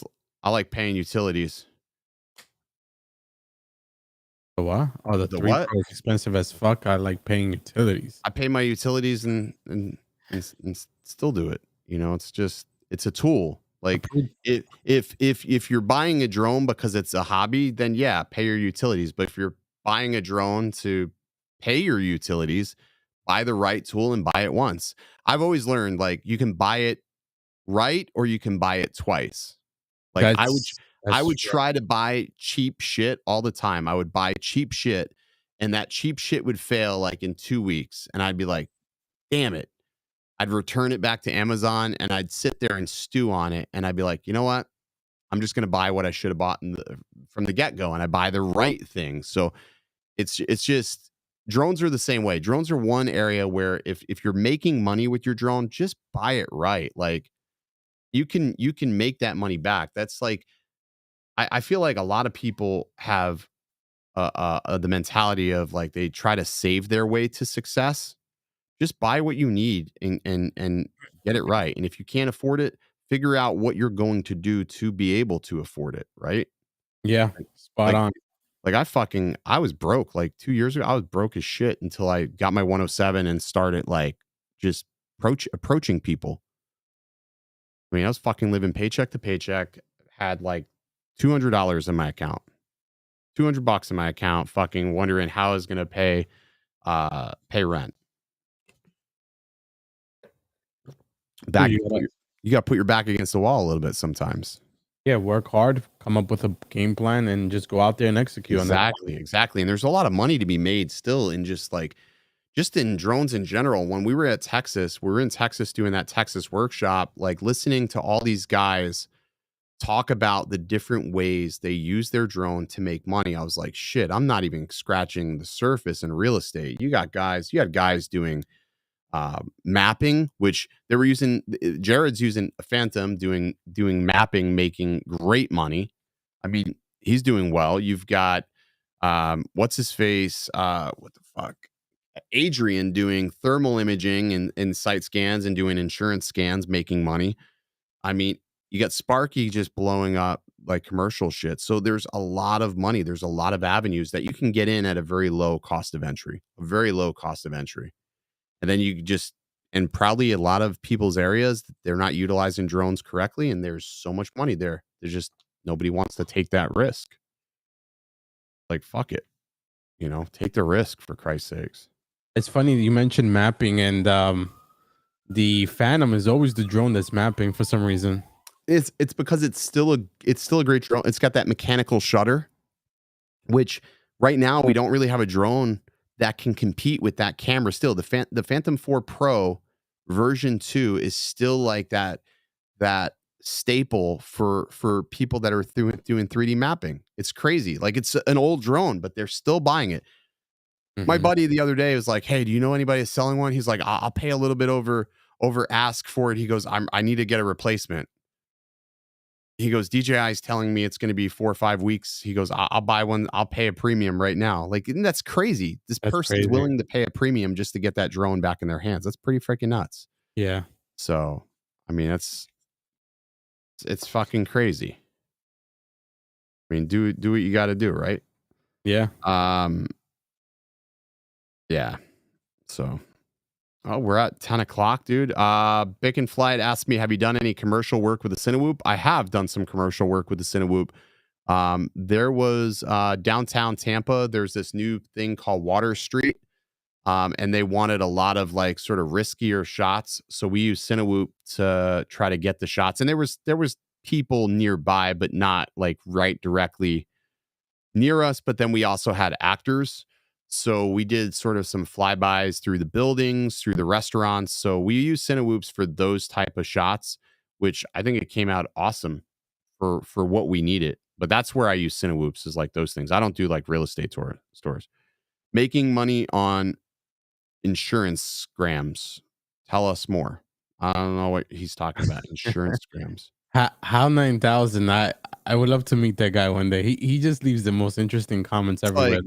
I like paying utilities. The what? Oh, the 3 what? Pro is expensive as fuck. I like paying utilities. I pay my utilities and still do it. You know, it's a tool. Like if you're buying a drone because it's a hobby, then yeah, pay your utilities. But if you're buying a drone to pay your utilities, buy the right tool and buy it once. I've always learned like you can buy it right or you can buy it twice. Like I would try to buy cheap shit all the time. I would buy cheap shit and that cheap shit would fail like in 2 weeks and I'd be like, "Damn it." I'd return it back to Amazon and I'd sit there and stew on it and I'd be like, "You know what? I'm just going to buy what I should have bought from the get-go and I buy the right thing." So it's just drones are the same way. Drones are one area where if you're making money with your drone, just buy it right. Like you can make that money back. That's like I feel like a lot of people have the mentality of like they try to save their way to success. Just buy what you need and get it right. And if you can't afford it, figure out what you're going to do to be able to afford it. Right? Yeah, spot on. Like I was broke like 2 years ago. I was broke as shit until I got my 107 and started like just approaching people. I mean, I was fucking living paycheck to paycheck, had like $200 in my account, $200 in my account, fucking wondering how I was going to pay rent. back. You gotta, You got to put your back against the wall a little bit sometimes. yeah, work hard, come up with a game plan, and just go out there and execute on that. Exactly. And there's a lot of money to be made still in just in drones in general. When we were in Texas doing that Texas workshop, like listening to all these guys talk about the different ways they use their drone to make money. I was like, shit, I'm not even scratching the surface in real estate. You had guys doing mapping, which they were using. Jared's using a Phantom doing mapping, making great money. I mean, he's doing well. You've got what's his face? What the fuck? Adrian doing thermal imaging and site scans and doing insurance scans, making money. I mean, you got Sparky just blowing up like commercial shit. So there's a lot of money. There's a lot of avenues that you can get in at a very low cost of entry. And then and probably a lot of people's areas, they're not utilizing drones correctly. And there's so much money there. There's just nobody wants to take that risk. Like, fuck it. Take the risk, for Christ's sakes. It's funny you mentioned mapping, and the Phantom is always the drone that's mapping for some reason. It's because it's still a great drone. It's got that mechanical shutter, which right now we don't really have a drone that can compete with that camera. Still, the Phantom 4 Pro version 2 is still like that staple for people that are doing 3D mapping. It's crazy. Like, it's an old drone, but they're still buying it. Mm-hmm. My buddy the other day was like, "Hey, do you know anybody that's selling one?" He's like, "I'll pay a little bit over ask for it." He goes, I need to get a replacement. He goes, DJI is telling me it's going to be 4 or 5 weeks. He goes, I'll buy one. I'll pay a premium right now. Like, that's crazy. This person's willing to pay a premium just to get that drone back in their hands. That's pretty freaking nuts. Yeah. So, I mean, it's fucking crazy. I mean, do what you got to do, right? Yeah. Yeah. So, we're at 10 o'clock, dude. Bick and Flight asked me, have you done any commercial work with the Cinewhoop? I have done some commercial work with the Cinewhoop. There was downtown Tampa. There's this new thing called Water Street. And they wanted a lot of like sort of riskier shots. So we used Cinewhoop to try to get the shots. And there was people nearby, but not like right directly near us. But then we also had actors. So we did sort of some flybys through the buildings, through the restaurants. So we use Cinewhoops for those type of shots, which I think it came out awesome for what we needed. But that's where I use Cinewhoops, is like those things. I don't do like real estate stores. Making money on insurance scams. Tell us more. I don't know what he's talking about. Insurance scams. How 9,000? I would love to meet that guy one day. He just leaves the most interesting comments everywhere. Like,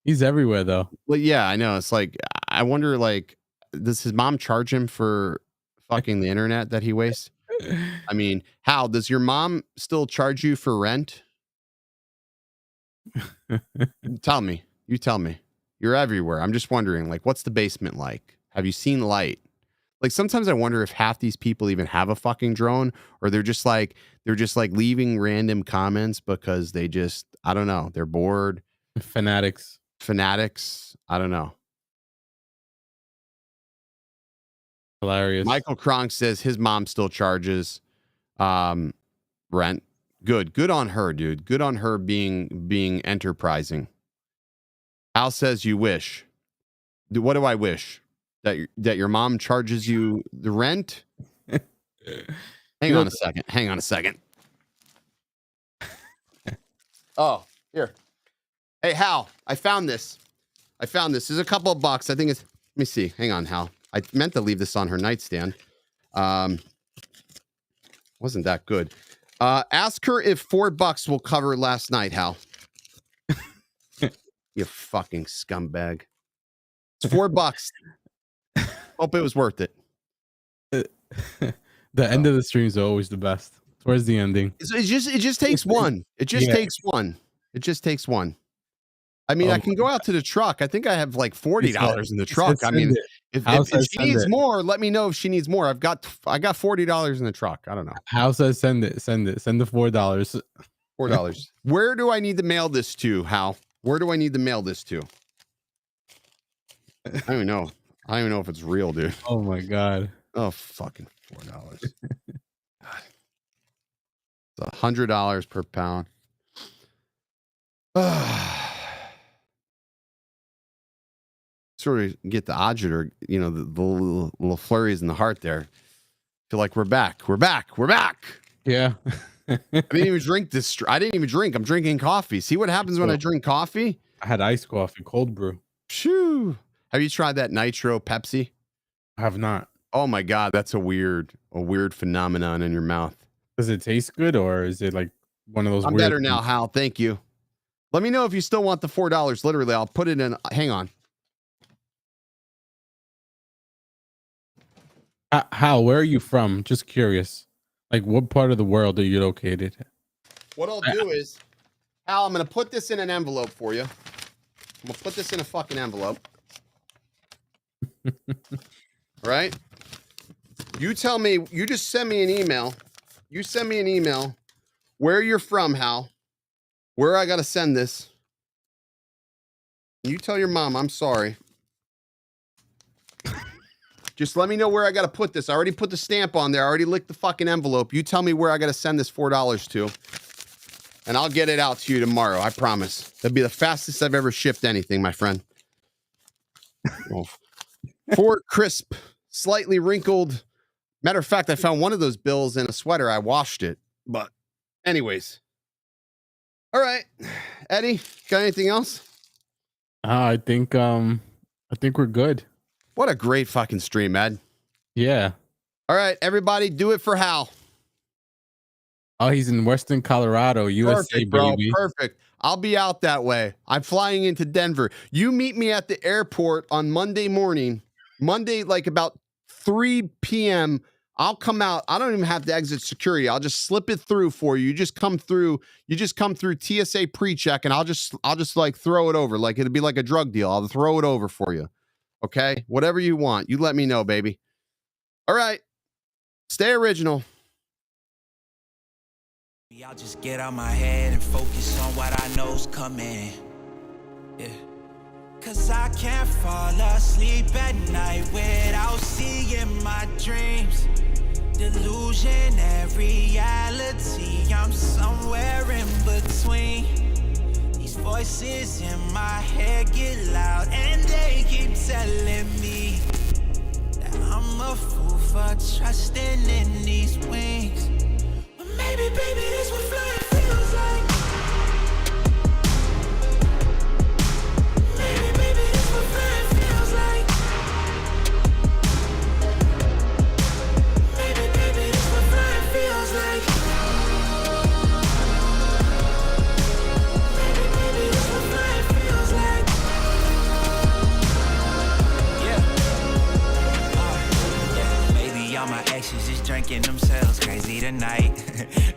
he's everywhere though. Well, yeah, I know. It's like, I wonder, like, does his mom charge him for fucking the internet that he wastes? I mean, Hal, does your mom still charge you for rent? Tell me. You tell me. You're everywhere. I'm just wondering, like, what's the basement like? Have you seen light? Like, sometimes I wonder if half these people even have a fucking drone, or they're just like leaving random comments because they just, I don't know, they're bored. Fanatics. I don't know. Hilarious. Michael Kronk says his mom still charges rent. Good on her, dude. Good on her being enterprising. Al says you wish. What do I wish? That your mom charges you the rent? Hang on a second. Oh, here. Hey, Hal, I found this. There's a couple of bucks. I think it's, let me see. Hang on, Hal. I meant to leave this on her nightstand. Wasn't that good. Ask her if $4 will cover last night, Hal. You fucking scumbag. It's $4. Hope it was worth it. The end of the streams are always the best. Where's the ending? It just takes one. It just takes one. I mean, I can go out to the truck. I think I have like $40 in the truck. I mean, if she needs more, let me know if she needs more. I got $40 in the truck. I don't know. Hal says send it. Send the $4. $4. Where do I need to mail this to, Hal? Where do I need to mail this to? I don't even know. I don't even know if it's real, dude. Oh my God. Oh, fucking $4. God. It's $100 per pound. Sort of get the agita, you know, the little flurries in the heart there. Feel like we're back. We're back. We're back. Yeah. I didn't even drink this. I didn't even drink. I'm drinking coffee. See what happens when I drink coffee? I had iced coffee, cold brew. Shoo. Have you tried that nitro Pepsi? I have not. Oh my God, that's a weird phenomenon in your mouth. Does it taste good, or is it like one of those I'm weird better now, Hal. Thank you. Let me know if you still want the $4. Literally, I'll put it in. Hang on. Hal, where are you from? Just curious. Like, what part of the world are you located? What I'll do is, Hal, I'm going to put this in an envelope for you. I'm going to put this in a fucking envelope. Right? You tell me, you just send me an email. You send me an email where you're from, Hal, where I got to send this. You tell your mom, I'm sorry. Just let me know where I got to put this. I already put the stamp on there. I already licked the fucking envelope. You tell me where I got to send this $4 to, and I'll get it out to you tomorrow. I promise. That'd be the fastest I've ever shipped anything, my friend. Oh. 4 crisp, slightly wrinkled. Matter of fact, I found one of those bills in a sweater. I washed it. But anyways. All right. Eddie, got anything else? I think we're good. What a great fucking stream, Ed. Yeah. All right, everybody, do it for Hal. Oh, he's in Western Colorado, USA, Perfect, bro. baby. Perfect. I'll be out that way. I'm flying into Denver. You meet me at the airport on Monday morning. Monday, like about 3 p.m. I'll come out. I don't even have to exit security. I'll just slip it through for you. You just come through. You just come through TSA pre-check, and I'll just like throw it over. Like it'll be like a drug deal. I'll throw it over for you. Okay? Whatever you want. You let me know, baby. All right. Stay original. I'll just get out my head and focus on what I know's coming. Yeah. Cause I can't fall asleep at night without seeing my dreams. Delusion and reality, I'm somewhere in between. These voices in my head get loud and they keep telling me that I'm a fool for trusting in these wings. But maybe, baby, this what flying feels like. Maybe, baby, this what flying feels like. Maybe, baby, this what flying feels like. Maybe, baby, this what flying feels like. Yeah. Maybe all my exes just drinking themselves crazy tonight.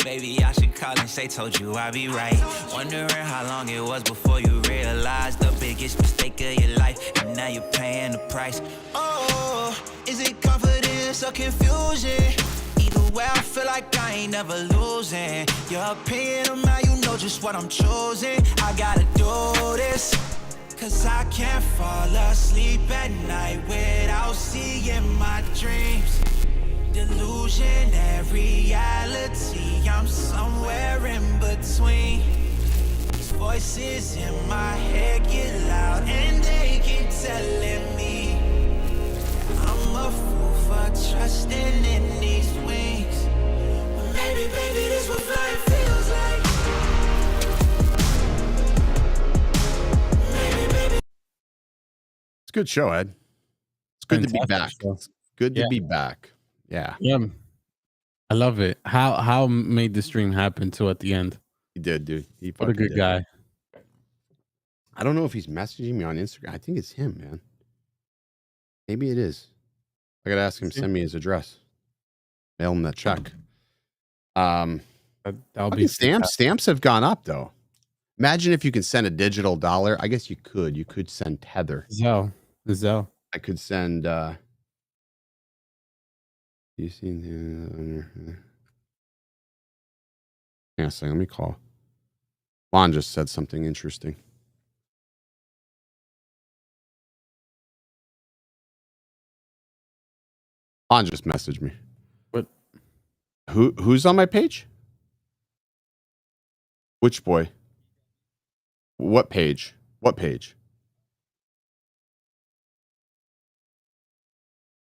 Maybe I should call and say, told you I'd be right. Wondering how long it was before you realized the biggest mistake of your life, and now you're paying the price. Oh, is it confidence or confusion? Either way, I feel like I ain't never losing. Your opinion of mine, you know just what I'm choosing. I gotta do this, cause I can't fall asleep at night without seeing my dreams. Delusion and reality, I'm somewhere in between. These voices in my head get loud and they keep telling me that I'm a fool for trusting in these wings. But maybe, baby, this what flying feels like. Maybe, baby. It's a good show, Ed. It's good to be back. Show. It's good to be back. Yeah. Yeah. I love it. How made the stream happen too at the end? He did, dude. What a good guy. I don't know if he's messaging me on Instagram. I think it's him, man. Maybe it is. I gotta ask him to send me his address. Mail him that check. That'll be stamps. Stamps have gone up though. Imagine if you can send a digital dollar. I guess you could. You could send Tether. Zelle. I could send you seen hang on a second, let me call. Lon just said something interesting. On just message me. What? Who's on my page? Which boy? What page? What page?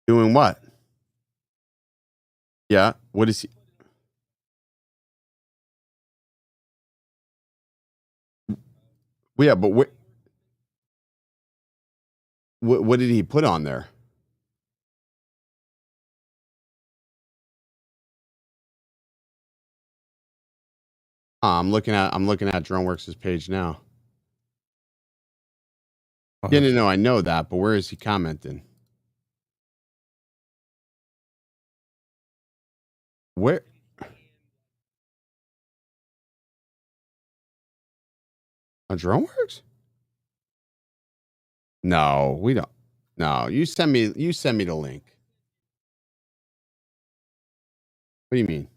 Doing what? Yeah. What is he? Yeah, but what did he put on there? I'm looking at DroneWorks' page now. Yeah, no, I know that, but where is he commenting? Where? On DroneWorks? No, we don't. No, you send me the link. What do you mean?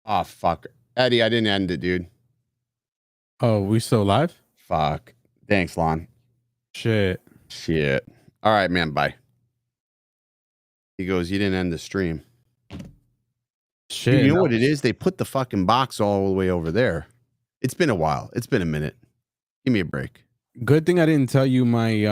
Oh fuck. Eddie, I didn't end it, dude. Oh, we still live? Fuck. Thanks, Lon. Shit. All right, man. Bye. He goes, you didn't end the stream. Shit. Dude, you know what it is? They put the fucking box all the way over there. It's been a while. It's been a minute. Give me a break. Good thing I didn't tell you my